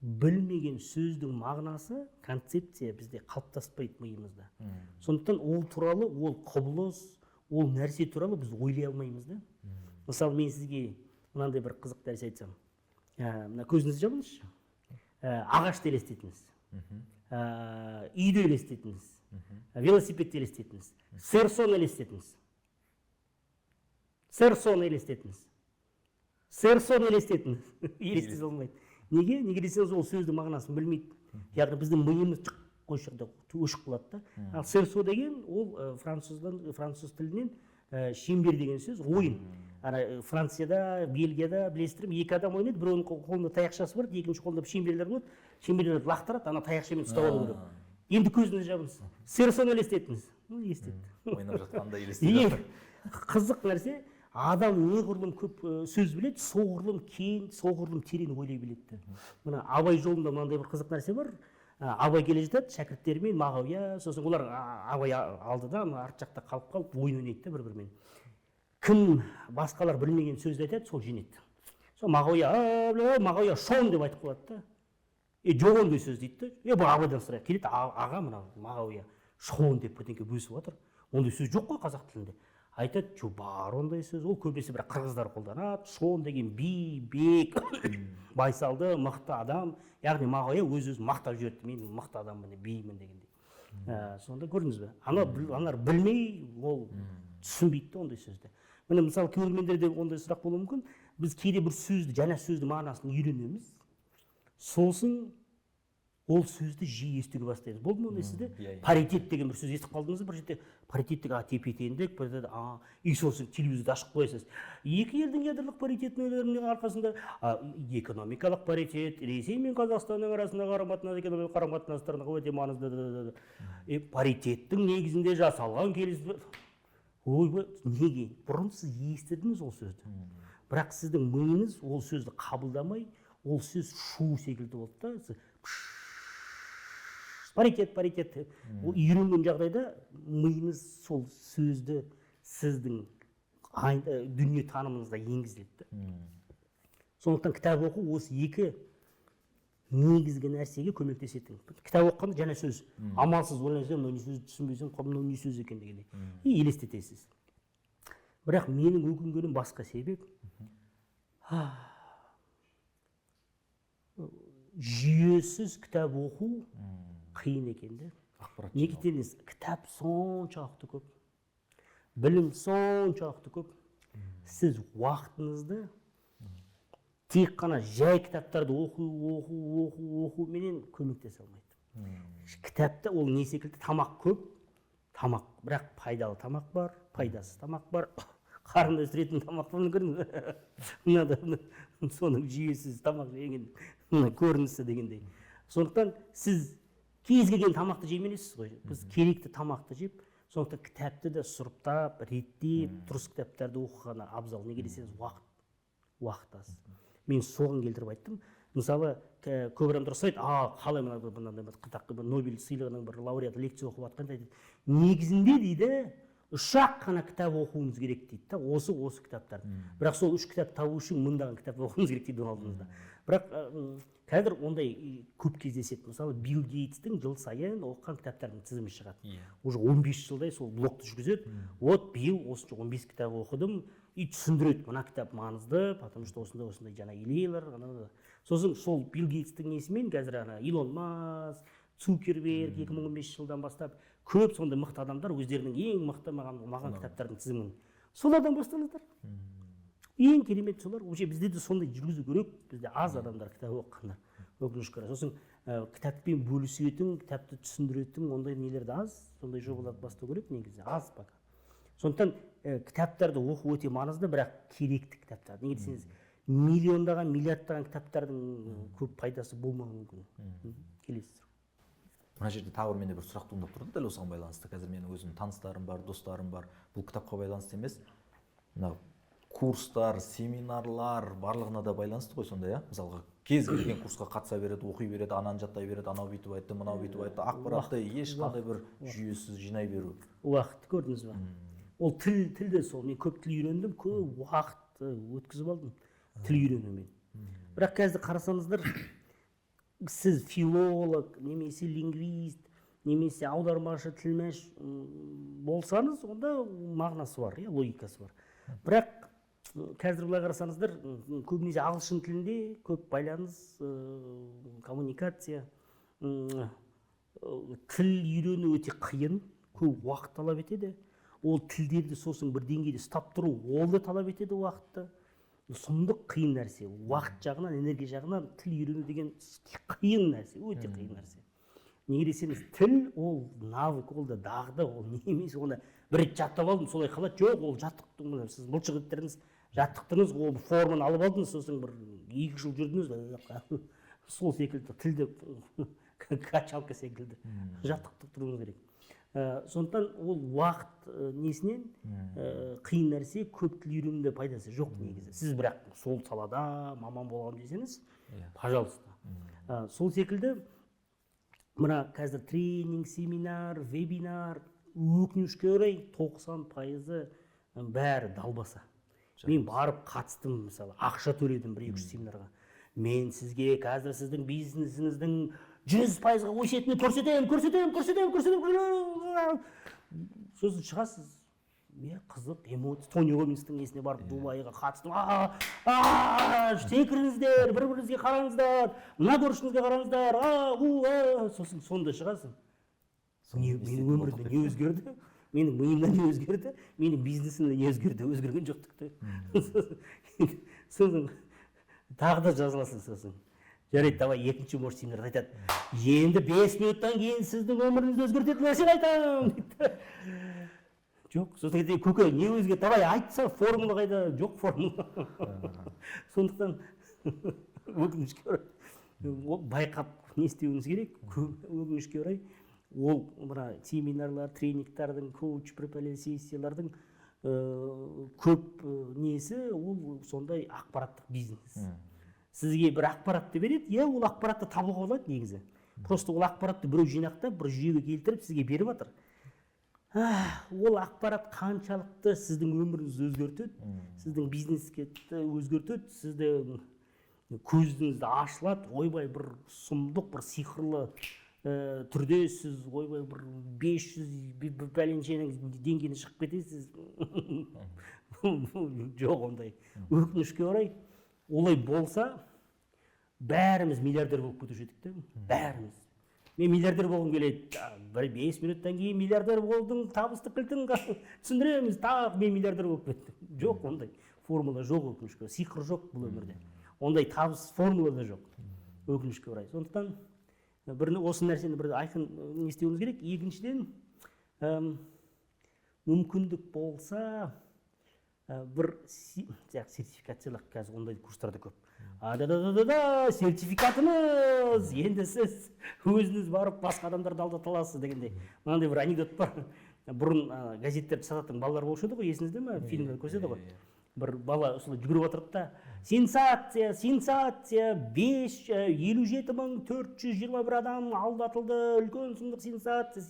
білмеген сөздің мағынасы, концепция бізде қалыптаспайды миымызда. Сондықтан ол туралы, ол құбылыс, ол нәрсе туралы біз ойлай алмаймыз да. Мысалы, мен сізге мынандай бір қызық нәрсе айтсам, мына көзіңізді жабыңызшы, ағашты елестетіңіз, үйді елестетіңіз, велосипедті елестетіңіз, сэр-соны елестетіңіз. Сэр-соны елестетіңіз. Сэр-соны елестетіңіз. Елестете алмайды. Неге? Неге десеңіз, ол сөздің мағынасын білмейді. Яғни біздің миымыз қойшықта өшіп қалады да. Ал сэр-со деген ол француз тілінен шеңбер деген сөз, ойын. Францияда, Бельгияда білесіздер, екі адам ойнайды, біреуінің қолында таяқшасы бар, екінші қолында шеңберлер болады, шеңберлерді лақтырады, ана таяқшамен ұстап алу керек. Енді көзіңізді жабыңыз. Сэр-соны елестетіңіз. Елестетті. Ойнап жатқанда елестетіп жатыр. Қызық нәрсе, адам неғұрлым көп сөз біледі, соғұрлым кең, соғұрлым терең ойлай біледі. Мына Абай жолында мынандай бір қызық нәрсе бар. Абай келе жатады шәкірттерімен, Мағауия, сосын олар Абай алдыда, арт жақта қалып ойын ойнайды бір-бірімен. Кім басқалар білмеген сөзді айтады, сол жеңеді. Сол Мағауия шон деп айтып қалады да. Жоқ ондай сөз дейді да. Бұл Абайдан сұрайды. Келеді, аға мына Мағауия шон деп бірдеңке бөсіп жатыр. Ондай сөз жоқ қой қазақ тілінде. Айтады, бар ондай сөз, ол көбінесе бір қырғыздар қолданады. Шон деген би, бек, байсалды, мықты адам. Яғни Мағауия өз-өзін мақтап жіберді, мен мықты адаммын, беймін дегендей. Сонда көрдіңіз бе? Аналар білмей, ол түсінбейді ондай сөзді. Міне мысалы көрермендерде ондай сұрақ болуы мүмкін. Біз кейде бір сөзді, жаңа сөздің мағынасын үйренеміз. Сосын ол сөзді жиі естуге бастаймыз. Болды ма ондай сізде? Иә. Паритет деген бір сөз естіп қалдыңыз ба? Бір жерде паритеттік тепе теңдік, и сосын телевизорды ашып қоясыз. Екі елдің ядерлық паритетінің арқасында экономикалық паритет, Ресей мен Қазақстанның арасындағы экономикалық қарым-қатынастарының өте маңызды. Паритеттің негізінде жасалған келісім. Ойбай, неге? Бұрын сіз естідіңіз ол сөзді. Бірақ сіздің миыңыз ол сөзді қабылдамай, ол сөз шу секілді болды да. Паритет. Ол үйренген жағдайда миыңыз сол сөзді сіздің дүние танымыңызға енгізіледі. Сондықтан кітап оқу осы екі негізгі нәрсеге көмектесетін. Кітап оқығанда жаңа сөз, амалсыз ойлансам, мына сөзді түсінбесем, мынау не сөз екен дегендей. Елестетесіз. Бірақ менің өкінгенім басқа себеп. Жүйесіз кітап оқу қиын екен де. Неге десеңіз, кітап соншалықты көп, білім соншалықты көп. Сіз уақытыңызды тек қана жай кітаптарды оқу менен көмектесе алмайды. Кітапта ол не секілді? Тамақ көп, бірақ пайдалы тамақ бар, пайдасыз тамақ бар. Қарынды өсіретін тамақ бар, көрдіңіз? Соның жүйесіз тамақ жеген көрінісі дегендей. Сондықтан сіз кез келген тамақты жемейсіз ғой. Біз керекті тамақты жеп, сондықтан кітапты да сұрыптап, реттеп, дұрыс кітаптарды оқығаны абзал. Неге десеңіз, уақыт аз. Мен соған келтіріп айттым. Мысалы, көп адам дұрыс айтады, қалай мынандай Нобель сыйлығының бір лауреаты лекция оқып жатқанда айтады. Негізінде дейді, 3-ақ қана кітап оқуымыз керек дейді да, осы кітаптарды. Бірақ сол 3 кітап табу үшін мыңдаған кітап оқуымыз керек дейді алдымызда. Бірақ қазір ондай көп кездеседі. Мысалы, Билл Гейтстің жыл сайын оқыған кітаптардың тізімі шығады. Уже 15 жылдай сол блогты жүргізеді. Биыл осынша 15 кітап оқыдым, и түсіндіреді, мына кітап маңызды, потому что осындай жаңа идеялар. Сосын сол Билл Гейтстің несімен қазір Илон Маск, Цукерберг 2015 жылдан бастап көп сондай мықты адамдар өздерінің ең мықты маған кітаптардың тізімін. Солардан бастаңыздар. Ең керемет солар. Вообще бізде де сондай жүргізу керек. Бізде аз адамдар кітап оқығандар. Өкінішке орай. Сосын кітаппен бөлісетін, кітапты түсіндіретін ондай нелерді аз, сондай жобаларды бастау керек негізі. Аз пока. Сондықтан кітаптарды оқу өте маңызды, бірақ керекті кітаптар. Неге десеңіз, миллиондаған, миллиардтаған кітаптардың көп пайдасы болмауы мүмкін. Келесі. Мына жерде тағы менде бір сұрақ туындап тұрды дәл осыған байланысты. Қазір менің өзім таныстарым бар, достарым бар. Бұл кітапқа байланысты емес. Мына курстар, семинарлар барлығына да байланысты ғой сонда, Мысалға, кез келген курсқа қатыса береді, оқи береді, ананы жаттай береді, анау бүйтіп айтты, мынау бүйтіп айтты, ақпаратты ешқандай бір жүйесіз жинай беру. Уақыт көрдіңіз ба? Ол тілде сол. Мен көп тіл үйрендім, көп уақыт өткізіп алдым тіл үйренумен. Бірақ қазір қарасаңыздар, сіз филолог, немесе лингвист, немесе аудармашы, тілмәш болсаңыз, онда мағынасы бар, логикасы бар. Бірақ қазір былай қарасаңыздар, көбінесе ағылшын тілінде көп байланыс, коммуникация, тіл үйрену өте қиын, көп уақыт талап етеді. Ол тілдерді сосын бір деңгейде ұстап тұру, ол да талап етеді уақытты. Сұмдық қиын нәрсе. Уақыт жағынан, энергия жағынан тіл үйрену деген қиын нәрсе, өте қиын нәрсе. Неге десеңіз, тіл ол навык, ол да дағды, ол не емес, оны бір рет жаттап алдым, солай қалады. Жоқ, ол жаттықтың, сіз бұлшық еттеріңіз жаттықтыңыз, ол форумын алып алдыңыз, сосын бір 2 жыл жүрдіңіз, сол секілді тілді качалка секілді жаттықтып тұруыңыз керек. Сондықтан ол уақыт несінен қиын нәрсе, көп тіл үйренуде пайдасы жоқ негізі. Сіз бірақ сол салада маман болған десеңіз, пожалуйста. Сол секілді мына қазір тренинг, семинар, вебинар, өкінішке орай 90% бәрі далбаса. Мен барып қатыстым, мысалы, ақша төледім 1-2 семинарға. Мен сізге қазір сіздің бизнесіңіздің 100%-ға өсетінін көрсетем. Сосын шығасыз, қызық, эмоция, Тони Роббинстің несіне барып Дубайға қатыстым. Секіріңіздер, бір-біріңізге қараңыздар, мына көршіңізге қараңыздар, сосын сонда шығасың. Менің өмірімде не өзгерді? Менің миымда не өзгерді? Менің бизнесімде не өзгерді? Өзгерген жоқ тіпті. Сосын тағы да жазыласың сосын. жарайды, давай екінші может семинарда айтады. Енді 5 минуттан кейін сіздің өміріңізді өзгертетін нәрсені айтамын дейді. Жоқ, сосын айтады, көке, не өзге, давай айтса, формула қайда? Жоқ формула. Сондықтан өкінішке орай, ол байқап не істеуіңіз керек, өкінішке орай, ол мына семинарлар, тренингтардың, коуч сессиялардың көп несі, ол сондай ақпараттық бизнес. Сізге бір ақпаратты береді, ол ақпаратты табуға болады негізі. Просто ол ақпаратты біреу жинақтап, бір жүйеге келтіріп сізге беріп жатыр. Ол ақпарат қаншалықты сіздің өміріңізді өзгертеді, сіздің бизнеске өзгертеді, сіздің көзіңізді ашылады, ойбай бір сұмдық, бір сиқырлы түрде сіз ойбай бір 500 бәленшенің деңгейіне шығып кетесіз. Жоқ ондай. Өкінішке орай, олай болса, бәріміз миллиардер болып кетуші едік те, бәріміз. Мен миллиардер болғым келеді, 5 минуттан кейін миллиардер болдың, табысты кілтін түсіндіреміз, тағы мен миллиардер болып кеттім. Жоқ, ондай формула жоқ, өкінішке орай. Сиқыр жоқ бұл өмірде. Ондай табыс формула да жоқ, өкінішке орай. Сондықтан осы нәрсені бір айқын не істеуіміз керек. Екіншіден, мүмкіндік болса, бір сертификациялық, қазір ондай курстарда көп. Сертификатымыз, енді сіз өзіңіз барып басқа адамдарды алдата аласыз дегенде. Мынандай бір анекдот бар. Бұрын газеттерді сататын балалар болушы еді ғой, есіңізде ме? Фильмдер көрсетеді ғой. Бір бала осылай жүгіріп отырды да, сенсация, 57.421 адам алдатылды, үлкен сұмдық сенсация.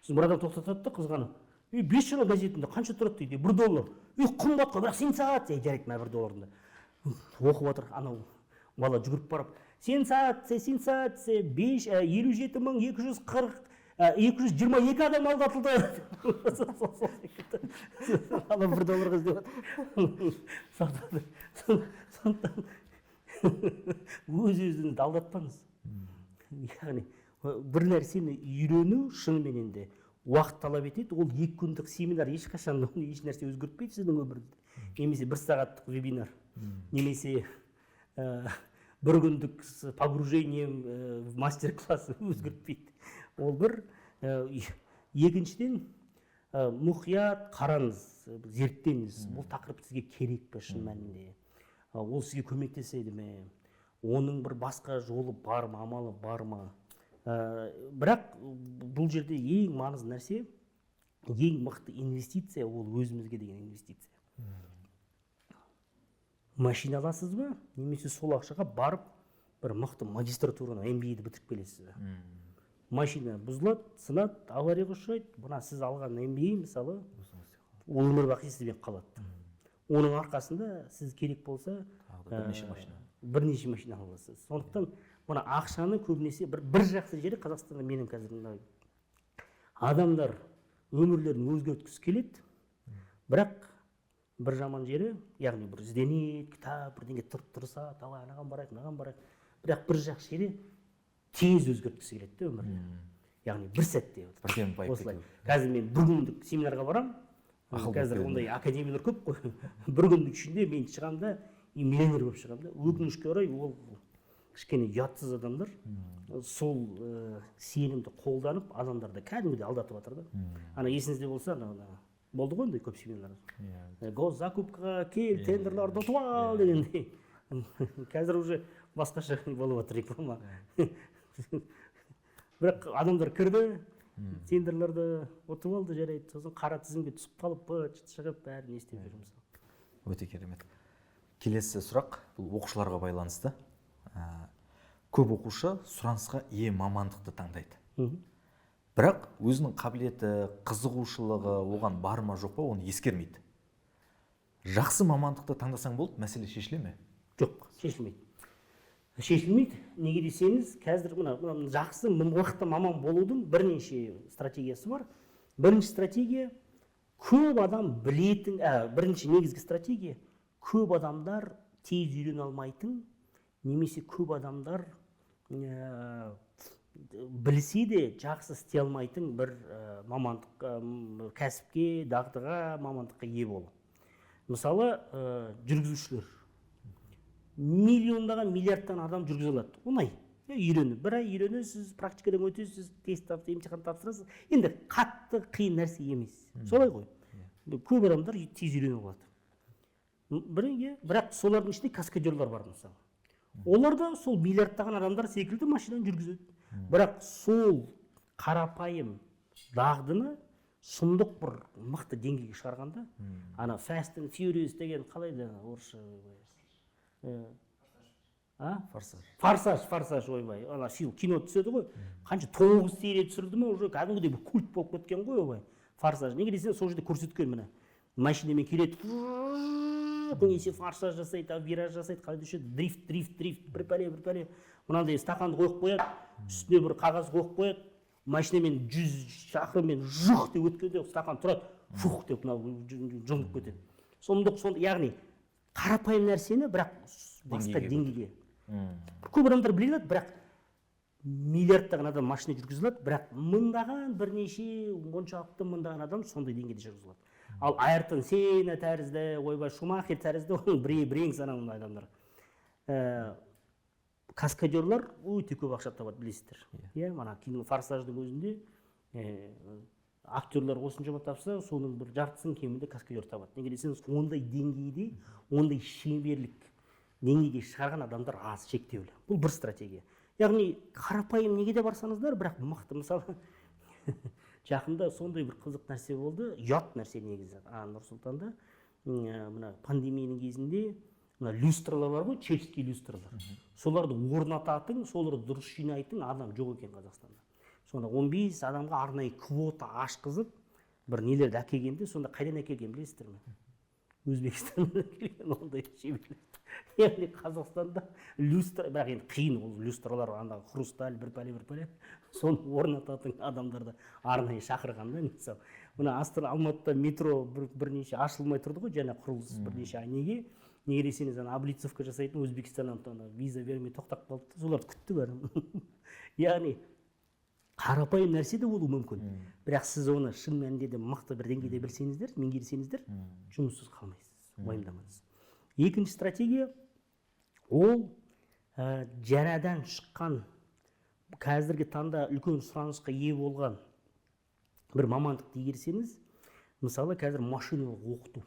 Сосын бір адам тоқтатады да қызғанып, 5 жыл газетінде қанша тұрады дейді, $1. Қымбат қой, бірақ сенсация, жарайды ма $1. Оқып отыр, анау бала жүгіріп барып, сенсация, 57.222 адам алдатылды. Ана $1 іздеп отыр. Өз-өзіңізді алдатпаңыз. Яғни, бір нәрсені үйрену шынымен де уақыт талап етеді. Ол 2 күндік семинар ешқашан еш нәрсе өзгертпейді сіздің өміріңізді. Немесе 1 сағаттық вебинар, немесе 1 күндік погружение мастер-класс өзгертпейді. Ол бір. Екіншіден, мұқият қараңыз, зерттеңіз. Бұл тақырып сізге керек пе шын мәнінде? Ол сізге көмектеседі ме? Оның бір басқа жолы бар ма, амалы бар ма? Бірақ бұл жерде ең маңызды нәрсе, ең мықты инвестиция, ол өзімізге деген инвестиция. Машина аласыз ба, немесе сол ақшаға барып, бір мықты магистратураны, MBA-ді бітіріп келесіз. Машина бұзылады, сынады, аварияға ұшырайды. Бұна сіз алған MBA, мысалы, өмір бақи сізбен қалады. Оның арқасында сіз керек болса, бірнеше машина аласыз. Сондықтан бұна ақшаны көбінесе бір жақсы жері Қазақстанда менің қазір адамдар өмірлерін өзгерткісі келеді, бірақ бір жаман жері, яғни бір ізденеді, кітап, бірдеңе тұрса, давай анаған барайық. Бірақ бір жақсы жері тез өзгерткісі келеді өмірді. Яғни бір сәтте. Осылай. Қазір мен 1 күндік семинарға барам. Қазір ондай академиялар көп қой. 1 күндік ішінде мен шығамда, миллионер болып шығамда. Өкінішке орай ол кішкене ұятсыз адамдар сол сенімді қолданып, адамдарды кәдімгідей алдатып жатыр да. Ана есіңізде болса, болды ғой ондай көп семинарлар. Госзакупқа кел, тендерларды ұтып ал дегендей. Қазір уже басқаша болып жатыр реклама. Бірақ адамдар кірді, тендерларды ұтып алды, жарайды. Сосын қара тізімге түсіп қалып, шығып, бәрі не істеп жүр мысалы. Өте керемет. Келесі сұрақ, бұл оқушыларға байланысты. Көп оқушы сұранысқа ие мамандықты таңдайды. Бірақ өзінің қабілеті, қызығушылығы оған бар ма жоқ па, оны ескермейді. Жақсы мамандықты таңдасаң болды, мәселе шешіле ме? Жоқ, шешілмейді. Шешілмейді. Неге десеңіз, қазір жақсы мықты маман болудың бірнеше стратегиясы бар. Бірінші стратегия, көп адам білетін, бірінші негізгі стратегия, көп адамдар тез үйрене алмайтын, немесе көп адамдар білсе де жақсы істей алмайтын бір мамандық, кәсіпке, дағдыға, мамандыққа ие болу. Мысалы, жүргізушілер. миллиондаған миллиардтаған адам жүргізе алады. Оңай. Үйрену. Бір ай үйренесіз, практикадан өтесіз, тест емтихан тапсырасыз. Енді қатты қиын нәрсе емес. Солай ғой. Көп адамдар тез үйрене алады. Бірақ солардың ішінде каскадерлар бар мысалы. Олар да сол миллиардтаған адамдар секілді машинаны жүргізеді. Бірақ сол қарапайым дағдыны сұмдық бір мықты деңгейге шығарғанда, ана Fast and Furious деген қалайды орысша? Форсаж, ойбай. Ана кино түседі ғой. Қанша 9 серия түсірілді ме, уже кәдімгідей бір культ болып кеткен ғой, ойбай. Форсаж. Неге десең, сол жерде көрсеткен міне. Машинамен келеді. Неше форсаж жасайды, вираж жасайды, қалай десе дрифт, бір-пәле. Мынандай стақанды қойып қояды, үстіне бір қағаз қойып қояды. Машинамен 100 шақырыммен жұқ деп өткенде стақан тұрады, фух деп жұмып кетеді. Яғни қарапайым нәрсені бірақ басқа деңгейге. Көп адамдар біле алады, бірақ миллиардтаған адам машина жүргізе алады, бірақ мыңдаған бірнеше оншалықты мыңдаған адам сондай деңгейде жүргізе алады. Ал Айртон Сена тәрізді, ойбай Шумахер тәрізді бірең санаулы адамдар. Каскадерлар өте көп ақша табады, білесіздер. Мана кино Форсаждың өзінде актерлар осыншама тапса, соның бір жартысын кемінде каскадер табады. Неге десеңіз, ондай деңгейде, ондай шеберлік деңгейге шығарған адамдар аз, шектеулі. Бұл бір стратегия. Яғни қарапайым неге де барсаңыздар, бірақ мықты, мысалы жақында сондай бір қызық нәрсе болды, ұят нәрсе негізі. Нұр-Сұлтанда мына пандемияның кезінде люстралар бар ғой, чешский люстралар. Соларды орнататын, соларды дұрыс жинайтын адам жоқ екен Қазақстанда. Сонда 15 адамға арнайы квота ашқызып, бір нелерді әкелгенде, сонда қайдан әкелген білесіздер ме? Өзбекстаннан келген ондай шеберлік. Яғни Қазақстанда люстра, бірақ енді қиын ол люстралар, андағы хрусталь, бір-пәле, соны орнататын адамдарды арнайы шақырғанда, мысалы, мына Алматыда метро бірнеше ашылмай тұрды ғой, жаңа құрылыс бірнеше ай. Неге десеңіз, облицовка жасайтын Өзбекстаннан виза бермей тоқтап қалды, соларды күтті бәрі. Яғни қарапайым нәрсе де болуы мүмкін. Бірақ сіз оны шын мәнінде де мықты бір деңгейде білсеңіздер, меңгерсеңіздер, жұмыссыз қалмайсыз, уайымдамаңыз. Екінші стратегия ол жаңадан шыққан, қазіргі таңда үлкен сұранысқа ие болған бір мамандықты игерсеңіз, мысалы қазір машиналық оқыту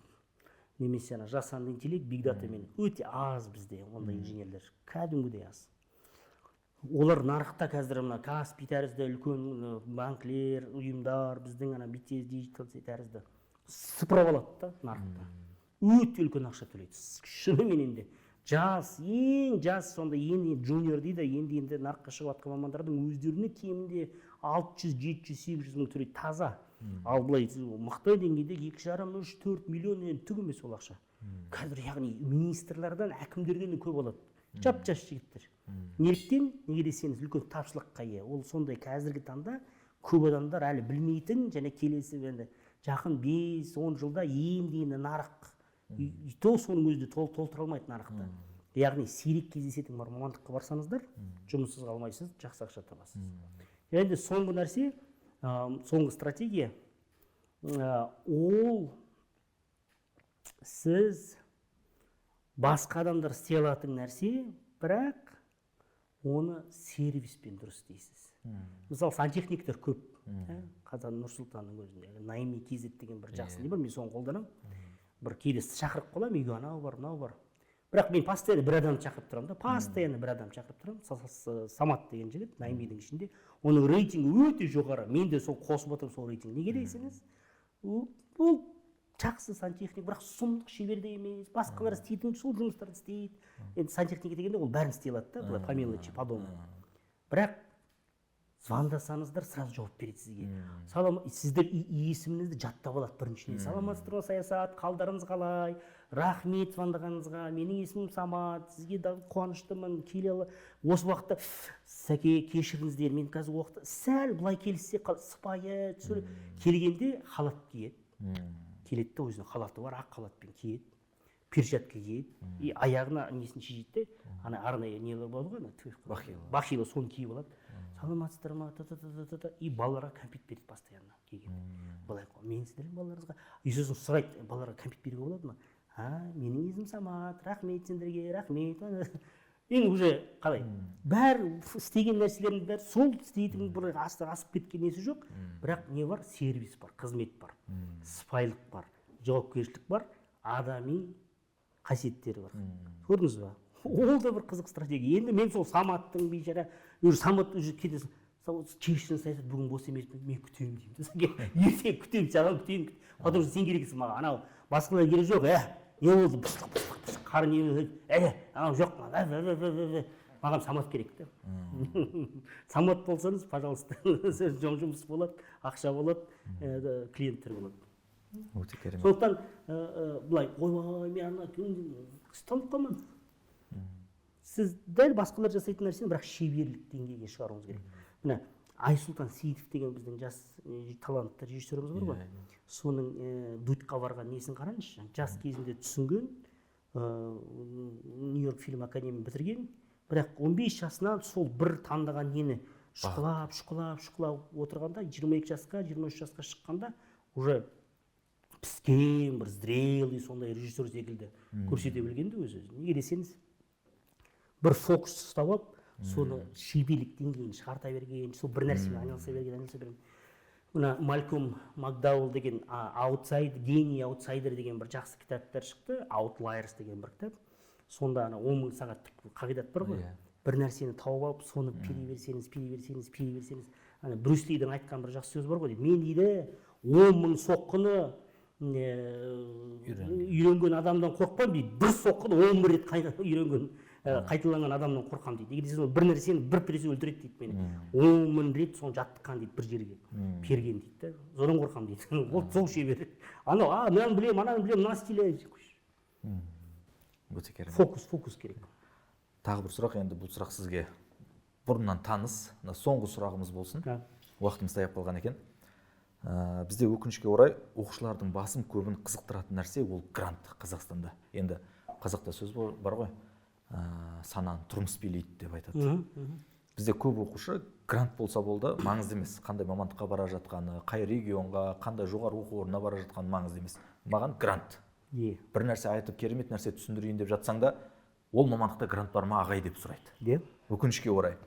немесе жасанды интеллект, биг датамен өте аз бізде ондай инженерлер, кәдімгідей аз. Олар нарықта қазір мына Каспий тәрізді үлкен банклер, ұйымдар, біздің BTS Digital тәрізді сыпырап алады да нарықта. Өте үлкен ақша төлейді. Шынымен де ең жас, сонда енді жуниор дейді, енді нарыққа шығып жатқан мамандардың өздеріне кемінде 600, 700, 800 мың төлейді таза. Ал былай мықты деңгейде 2,5-3-4 миллион түк емес ол ақша. Қазір яғни министрлерден, әкімдерден көп алады. Жап-жас жігіттер. Неліктен? Неге десеңіз, үлкен тапшылыққа ие. Ол сондай қазіргі таңда көп адамдар әлі білмейтін, және келесі жақын 5-10 жылда енді нарық, то соның өзінде толтыра алмайды нарықты. Яғни сирек кездесетін мамандыққа барсаңыздар, жұмыссыз қалмайсыз, жақсы ақша табасыз. Енді соңғы нәрсе, соңғы стратегия, ол сіз басқа адамдар істей алатын нәрсе, бірақ оны сервиспен дұрыс істейсіз. Мысалы, сантехниктер көп. Қазір Нұр-Сұлтанның өзінде Найми KZ деген бір жақсы не бар, мен соны қолданамын. Бір кейде шақырып қаламын, үйге анау бар, мынау бар. Бірақ мен постоянно бір адам шақырып тұрамын да, Самат деген жігіт, Наймидің ішінде. Оның рейтингі өте жоғары. Мен де сол қосып отырмын сол рейтинг. Неге десеңіз? Бұл жақсы сантехник, бірақ сұмдық шеберде емес, басқалар істейтін сол жұмыстарды істейді. Енді сантехника дегенде ол бәрін істей алады да, по мелочи, по-дому. Бірақ звондасаңыздар сразу жауап береді сізге. Сіздер есіміңізді жаттап алады біріншіден. Саламатсыздар ма, Саясат, қалдарыңыз қалай? Рахмет звондағаныңызға. Менің есімім Самат, сізге қуаныштымын. Осы уақытта сәке кешіріңіздер, мен қазір уақытта сәл былай келсе сыпайы келгенде халат киеді. Келеді де өзінің халаты бар, ақ халатпен киеді, перчатка киеді, аяғына несін шешеді, ана арнайы нелер болады ғой, бахила соны киіп алады. Саламатсыздар ма, и балаларға кәмпит береді постоянно келген. Былай қой, мен сіздердің балаларыңызға, сосын сұрайды, балаларға кәмпит беруге болады ма? менің есімім Самат, рахмет сендерге, рахмет. Енді уже қалай, бәрі істеген нәрселердің бәрі сол істейтін бір асып кеткен несі жоқ, бірақ не бар? Сервис бар, қызмет бар, сыпайылық бар, жауапкершілік бар, адами қасиеттері бар. Көрдіңіз ба? Ол да бір қызық стратегия. Енді мен сол Саматтың бейшара, уже Самат уже кетесің, кешіріңіз айтады, бүгін бос емеспін, мен күтемін деймін. Ертең күтемін, саған күтемін. Потому что сен керексің маған. Анау басқалар керек жоқ, не болды? Қарын анау жоқ, маған Самат керек та. Самат болсаңыз, пожалуйста, жұмыс болады, ақша болады, клиенттер болады. Өте керемет. Сондықтан былай, ойбай, мен ана танып қалмадым. Сіз дәл басқалар жасайтын нәрсені, бірақ шеберлік деңгейге шығаруыңыз керек. Мына Айсұлтан Сейітов деген біздің жас талантты режиссеріміз бар ғой. Соның дутқа барған несін қараңызшы. Жас кезінде түсінген, Нью-Йорк фильм академиясын бітірген, бірақ 15 жасынан сол бір таңдаған нені шұқылап отырғанда, 22 жасқа, 23 жасқа шыққанда уже піскен, бір зрелый сондай режиссер секілді көрсете білгенді өзі. Неге десеңіз, бір фокус ұстап алып, соны шеберлік деңгейін шығарта берген, сол бір нәрсемен айналыса берген. Мына Мальком Макдауэлл деген гений аутсайдер деген бір жақсы кітаптар шықты, Outliers деген бір кітап. Сонда 10.000 сағаттық қағидат бар ғой. Бір нәрсені тауып алып, соны пере берсеңіз. Брюс Лидің айтқан бір жақсы сөз бар ғой, мен дейді 10.000 соққыны үйренген адамдан қорықпам дейді, бір соққыны 11 рет үйренген қайталанған адамнан қорқам дейді. Егер сен бір нәрсені бір пересе өлтіреді дейді мені. 10.000 рет соны жаттыққан дейді, бір жерге перген дейді. Содан қорқам дейді. Ол сол шебер. Анау, мынаны білем, мына стиль. Өте керемет. Фокус керек. Тағы бір сұрақ, енді бұл сұрақ сізге бұрыннан таныс, соңғы сұрағымыз болсын. Уақытымыз таяп қалған екен. Бізде өкінішке орай оқушылардың басым көбін қызықтыратын нәрсе ол грант Қазақстанда. Енді қазақта сөз бар ғой, сананы тұрмыс билейді деп айтады. Бізде көп оқушы грант болса болды, маңызды емес. Қандай мамандыққа бара жатқаны, қай регионға, қандай жоғары оқу орнына бара жатқаны маңызды емес. Маған грант. Бір нәрсе айтып, керемет нәрсе түсіндірейін деп жатсаң да, ол мамандықта грант бар ма ағай деп сұрайды. Өкінішке орай.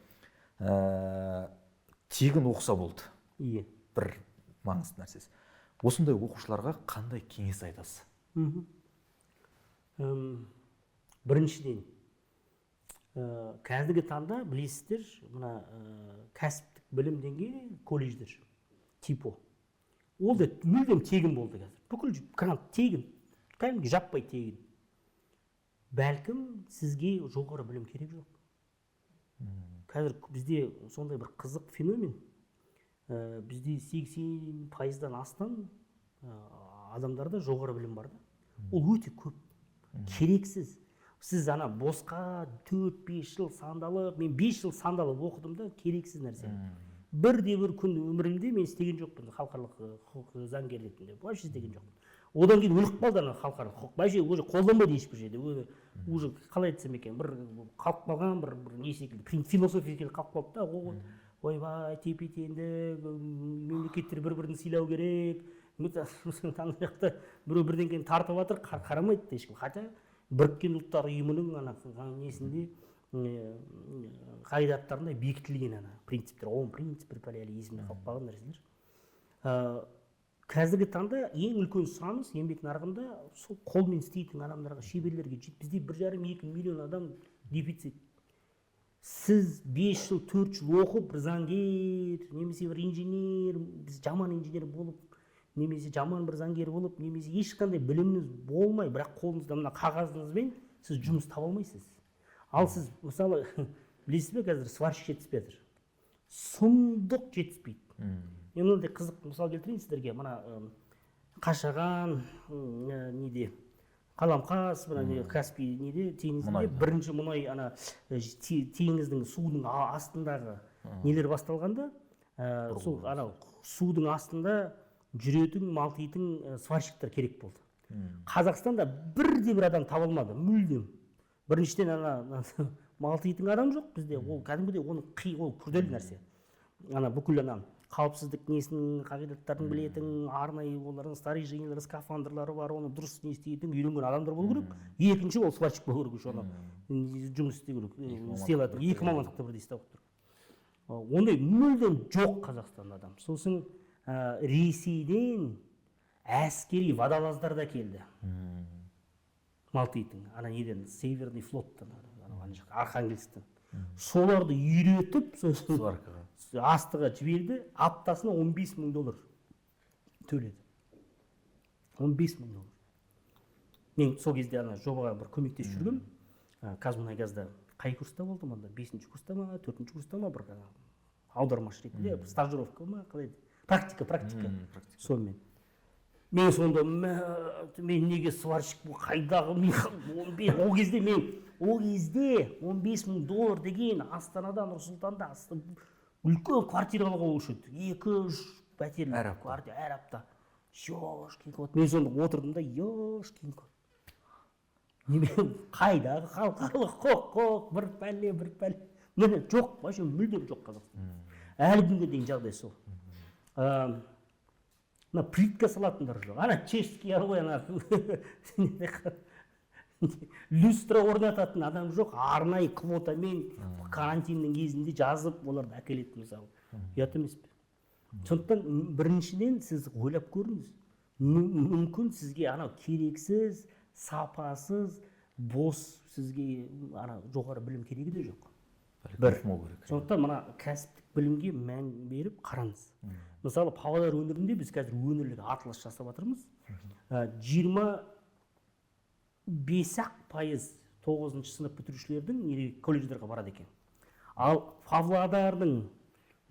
Тегін оқыса болды. Бір маңызды нәрсесі. Осындай оқушыларға қандай кеңес айтасыз? Біріншіден, қазіргі таңда білесіздер, мына кәсіптік білім деңгейі колледждер, типо. Ол да мүлдем тегін болды қазір. Бүкіл грант тегін, кәдімгі жаппай тегін. Бәлкім сізге жоғары білім керек жоқ. Қазір бізде сондай бір қызық феномен. Бізде 80%-дан астам адамдарда жоғары білім бар да. Ол өте көп. Керексіз. Сіз ана босқа 4-5 жыл сандалып, мен 5 жыл сандалып оқыдым да, керексіз нәрсе. Бірде-бір күн өмірімде мен істеген жоқпын халықаралық құқық заңгер ретінде. Вообще істеген жоқпын. Одан кейін өліп қалды ана халықаралық құқық. Вообще уже қолданбайды ешбір жерде. Уже қалай айтсам екен, бір қалып қалған бір не секілді, философия секілді қалып қалды да. Ойбай, тепе-теңдік, мемлекеттер бір-бірін сыйлау керек. Ана жақта біреу бірдеңкені тартып жатыр, қарамайды ешкім. Хотя Біріккен ұлттар ұйымының несінде қағидаттарында бекітілген принциптер, 10 принцип әлі есімде қалып қалған нәрселер. Қазіргі таңда ең үлкен сұраныс еңбек нарығында сол қолмен істейтін адамдарға, шеберлерге жетті. Бізде 1,5-2 миллион адам дефицит. Сіз 5 жыл, 4 жыл оқып, бір заңгер, немесе бір инженер, біз жаман инженер болып, немесе жаман бір заңгер болып, немесе ешқандай біліміңіз болмай, бірақ қолыңызда мына қағазыңызбен сіз жұмыс таба алмайсыз. Ал сіз, мысалы, білесіз бе, қазір сварщик жетіспейді. Сұмдық жетіспейді. Мен мынандай қызық мысал келтірейін сіздерге. Мына Қашаған, неде, Қаламқас, Каспий неде, теңізінде бірінші мұнай теңіздің судың астындағы нелер басталғанда, сол судың астында жүретін, малтитын сварщиктер керек болды. Қазақстанда бірде-бір адам табылмады, мүлдем. Біріншіден малтитын адам жоқ бізде, ол кәдімгідей оның ол күрделі нәрсе. Бүкіл қауіпсіздік несінің қағидаттарын білетін, арнайы олардың снаряжениелері, скафандрлары бар, оны дұрыс не істейтін үйренген адамдар болу керек. Екінші ол сварщик болу керек, еще жұмыс істеу керек, істеп жатыр, екі мамандықта бірдей істеп отыр. Ондай мүлдем жоқ Қазақстанда адам. Сосын Ресейден әскери водолаздар да келді. Малтидің, ана неден, Северный флоттан, Архангельсктен. Соларды үйретіп, Сваркаға. астыға жіберді, аптасына $15,000 төледі. $15,000. Мен сол кезде ана жобаға бір көмектесіп жүргем. Қазмұнайгазда қай курста болдым анда? 5-ші курста ма, 4-ші курста ма, бір аудармашы ретінде, стажировка ма, қалай? Практика. Сонымен. Мен сонда, мен неге сварщик бұл қайдағы, ол кезде $15,000 деген Астанадан, Нұр-Сұлтанда үлкен квартираларға болушы еді. 2-3 пәтерлі квартира әр апта. Ёшкин-кот. Мен сонда отырдым да, ёшкин-кот. Қайдағы халықаралық құқық, бір пәле. Міне жоқ, вообще мүлдем жоқ Қазақстан. Әлі күнге дейін жағдай сол. Мына плитка салатындар жоқ. Ана чешский ғой, ана люстра орнататын адам жоқ. Арнайы квотамен карантиннің кезінде жазып, оларды әкеледі мысалы. Ұят емес пе? Сондықтан біріншіден сіз ойлап көріңіз. Мүмкін сізге анау керексіз, сапасыз, бос сізге жоғары білім керегі де жоқ. Бір. Сондықтан мына кәсіптік білімге мән беріп қараңыз. Мысалы, Павлодар өңірінде біз қазір өңірлік атлас жасап жатырмыз. 25% 9-шы сынып бітірушілердің колледждерге барады екен. Ал Павлодардың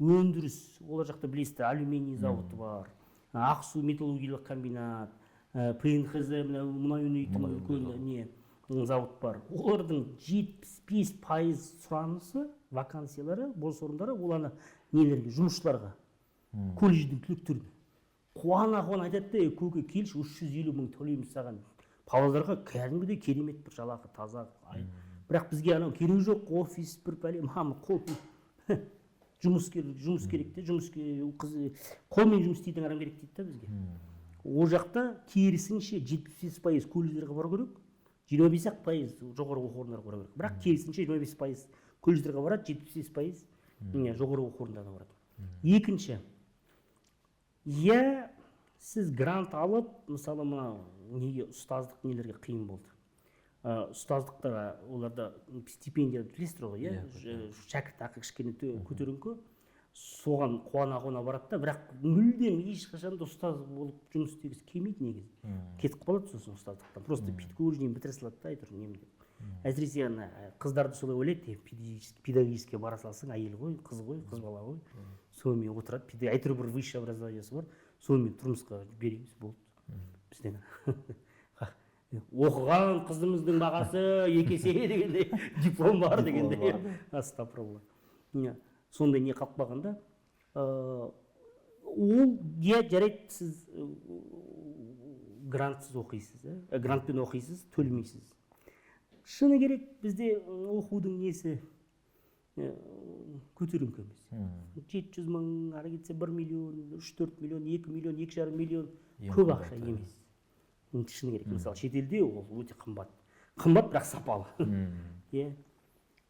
өндіріс, олар жақта білесіздер, алюминий зауыты бар, Ақсу металлургиялық комбинат, ПНХЗ мұнай өңдейтін үлкен зауыт бар. Олардың 75% сұранысы, вакансиялары, бос орындары, оланы нелерге, жұмысшыларға, колледждің түлектеріне. Қуана айтады да, көке келші, 350 мың төлейміз саған. Павлодарға кәдімгідей керемет бір жалақы, таза. Бірақ бізге анау керек жоқ, офис бір пәле, қол жұмыс керек те, қолмен жұмыс істейтін адам керек дейді да бізге. Ол жақта керісінше 75% колледждерге бару керек, 25% жоғары оқу орындарға бару керек. Бірақ керісінше 25% колледждерге барады, 75% жоғары оқу орындарына барады. Екінші, сіз грант алып, мысалы, неге ұстаздық нелерге қиын болды. Ұстаздықта оларда стипендия білесіздер ғой, шәкіртақы кішкене көтеріңкі, соған қуана барады да, бірақ мүлдем ешқашанда ұстаз болып жұмыс істегісі келмейді негізі. Кетіп қалады сосын ұстаздықтан. Просто педагогиканы бітіре салады да, әйтеуір немде. Әсіресе қыздарды солай ойлайды, педагогический бара салсаң, әйел ғой, қыз бала ғой. Сонымен отырады, әйтеуір бір высшее образованиесі бар, сонымен тұрмысқа береміз, болды. Бізден оқыған қызымыздың бағасы 2 есе дегенде, диплом бар дегенде, астапыралла. Сондай не қалып қалғанда, ол жарайды, сіз грантсыз оқисыз, грантпен оқисыз, төлемейсіз. Шыны керек, бізде оқудың несі көтеріңкі емес. 700 мың, ары кетсе 1 миллион, 3-4 миллион, 2 миллион, 2,5 миллион көп ақша емес. Шыны керек, мысалы, шетелде ол өте қымбат. Қымбат, бірақ сапалы.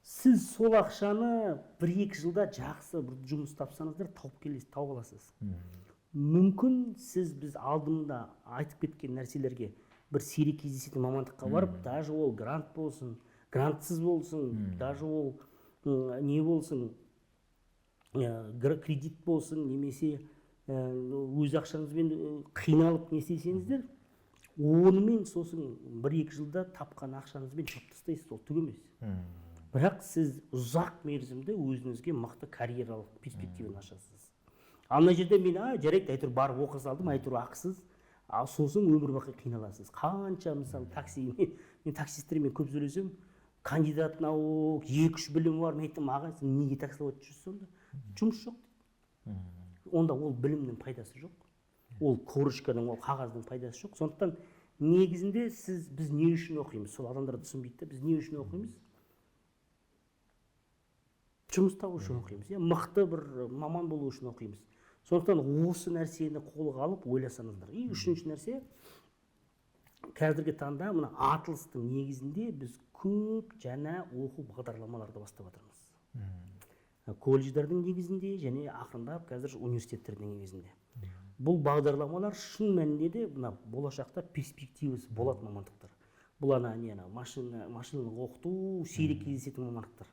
Сіз сол ақшаны 1-2 жылда жақсы бір жұмыс тапсаңыздар, тауып аласыз. Мүмкін біз алдында айтып кеткен нәрселерге бір сирек кездесетін мамандыққа барып, даже ол грант болсын, грантсыз болсын, даже ол не болсын, кредит болсын, немесе өз ақшаңызбен қиналып не істесеңіздер, онымен сосын 1-2 жылда тапқан ақшаңызбен жауып тастайсыз, ол түк емес. Бірақ сіз ұзақ мерзімде өзіңізге мықты карьералық перспективаны ашасыз. Ана жерде мен жарайды, әйтеуір барып оқи салдым, әйтеуір ақысыз, сосын өмір бақи қиналасыз. Қанша мысалы мен таксистермен көп сөйлесем, кандидат наук, 2-3 білім бар, мен айттым, аға, сен неге таксилап жүрсіз сонда? Жұмыс жоқ дейді. Онда ол білімнің пайдасы жоқ. Ол корочканың, ол қағаздың пайдасы жоқ. Сондықтан негізінде біз не үшін оқимыз? Сол адамдар түсінбейді, біз не үшін оқимыз? Жұмыс табу үшін оқимыз, мықты бір маман болу үшін оқимыз. Сондықтан осы нәрсені қолға алып ойласаңыздар. И үшінші нәрсе, қазіргі таңда мына атылыстың негізінде біз көп жаңа оқу бағдарламаларды бастап жатырмыз. Колледждердің негізінде және ақырындап қазір университеттердің негізінде. Бұл бағдарламалар шын мәнінде де мына болашақта перспективасы болады мамандықтар. Бұл машиналық оқыту сирек кездесетін мамандықтар.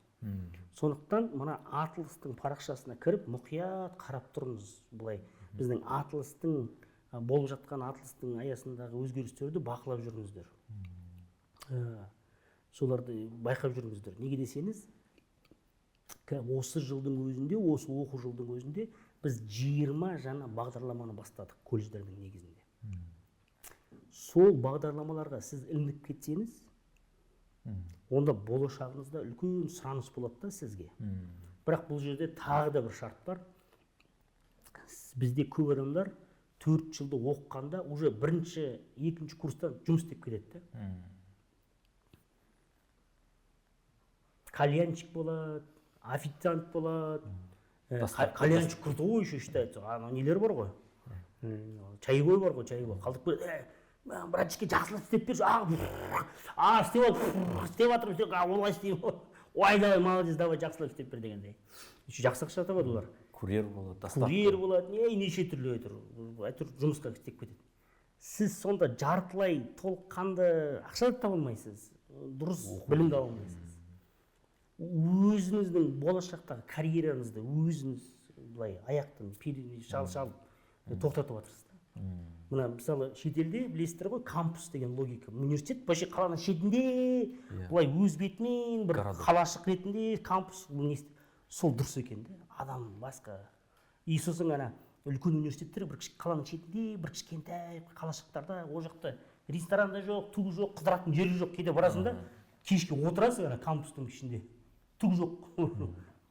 Сондықтан мына атылыстың парақшасына кіріп мұқият қарап тұрыңыз. Былай біздің атылыстың болып жатқан атылыстың аясындағы өзгерістерді бақылап жүріңіздер. Соларды байқап жүріңіздер. Неге десеңіз, осы жылдың өзінде, осы оқу жылдың өзінде біз 20 жаңа бағдарламаны бастадық колледждердің негізінде. Сол бағдарламаларға сіз ілініп кетсеңіз, онда болашағыңызда үлкен сұраныс болады да сізге. Бірақ бұл жерде тағы да бір шарт бар. Бізде көп адамдар 4 жылды оқығанда уже бірінші, екінші курстан жұмыс істеп кетеді. Кальянщик болады, официант болады. Кальянщик крутой ғой еще считается. Нелер бар ғой. Чайбой бар ғой, чайбой. Қалдық көреді. Братчикке жақсылық істеп берші. Істеп жатырмын, олай істеймін. Ой, давай, молодец, давай, жақсылық істеп бер дегендей. Жақсы ақша табады олар. Курьер болады, доставка. Курьер болады, неше түрлі әйтеуір жұмысқа істеп кетеді. Сіз сонда жартылай толыққанды ақша да таба алмайсыз. Дұрыс білім де ала алмайсыз. Өзіңіздің болашақтағы карьераңызды өзіңіз былай аяқтан шалып тоқтатып жатырсыз. Мына мысалы шетелде білесіздер ғой, кампус деген логика. Университет вообще қаланың шетінде, былай өз бетімен бір қалашық ретінде кампус, сол дұрыс екен де. Адам басқа. И сосын үлкен университеттер бір қаланың шетінде, бір кішкентай қалашықтарда, ол жақта ресторан да жоқ, түгі жоқ, қыдыратын жері жоқ. Кейде барасың да, кешке отырасың кампустың ішінде. Түгі жоқ.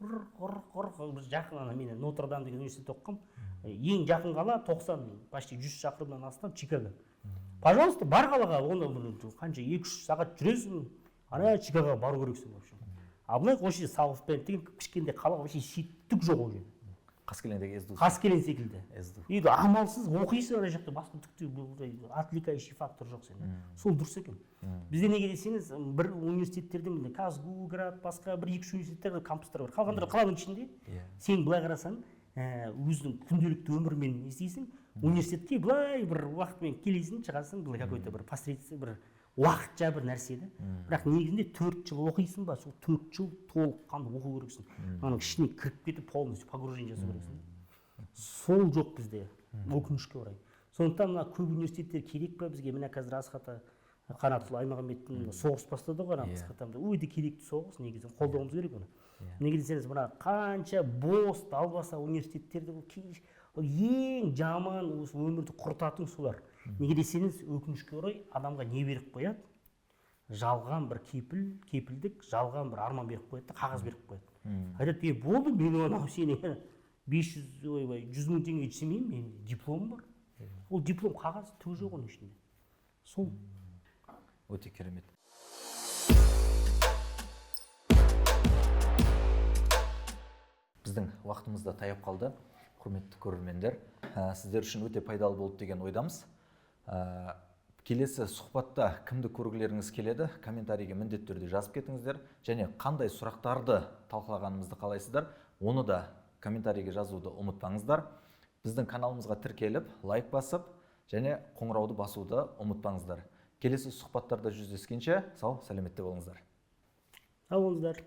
Біз жақын мен Нотр-Дам деген университетте оқығам. Ең жақын қала 90, почти 100 шақырымнан астам Чикаго. Пожалуйста, бар қалаға, онда қанша 2-3 сағат жүресің, ана Чикагоға бару керексің вообще. А былай вообще Саут Бенд деген кішкентай қала вообще түк жоқ ол жерде. Қаскелеңдегі СДУ. Қаскелең секілді. Енді амалсыз оқисың ана жақта, басқа түкті отвлекающий фактор жоқ сен. Сол дұрыс екен. Бізде неге десеңіз, бір университеттердің Казгу, Град, басқа бір 2-3 университеттерде кампустар бар. Қалғандары қаланың ішінде. Сен былай қарасаң, өзінің күнделікті өмірмен істейсің, университетке былай бір уақытмен келесің, шығасың, былай какой-то бір посредство, бір уақытша бір нәрседі. Бірақ негізінде 4 жыл оқисың ба, сол 4 жыл толыққанды оқу керексің. Оның ішіне кіріп кетіп полностью погружение жасау керексің. Сол жоқ бізде, өкінішке орай. Сондықтан мына көп университеттер керек па бізге? Мына қазір Асхат Қанатұлы Аймағамбеттің соғыс бастады ғой, Асхатамда. Өте керекті соғыс, негізі қолдауымыз керек оны. Неге десеңіз, мына қанша бос далбаса университеттерді ең жаман өмірді құртатын солар. Неге десеңіз, өкінішке орай адамға не беріп қояды? Жалған бір кепілдік, жалған бір арман беріп қояды, қағаз беріп қояды. Айтады, болды, мен анау сені 100 мың теңге түсемеймін, мен дипломым бар. Ол диплом қағаз түгі жоқ оның ішінде. Сол өте керемет. Біздің уақытымыз да таяп қалды, құрметті көрермендер. Сіздер үшін өте пайдалы болды деген ойдамыз. Келесі сұхбатта кімді көргілеріңіз келеді, комментарийге міндетті түрде жазып кетіңіздер. Және қандай сұрақтарды талқылағанымызды қалайсыздар, оны да комментарийге жазуды ұмытпаңыздар. Біздің каналымызға тіркеліп, лайк басып, және қоңырауды басуды ұмытпаңыздар. Келесі сұхбаттарда жүздескенше сау, сәлеметте болыңыздар. Сау болыңыздар.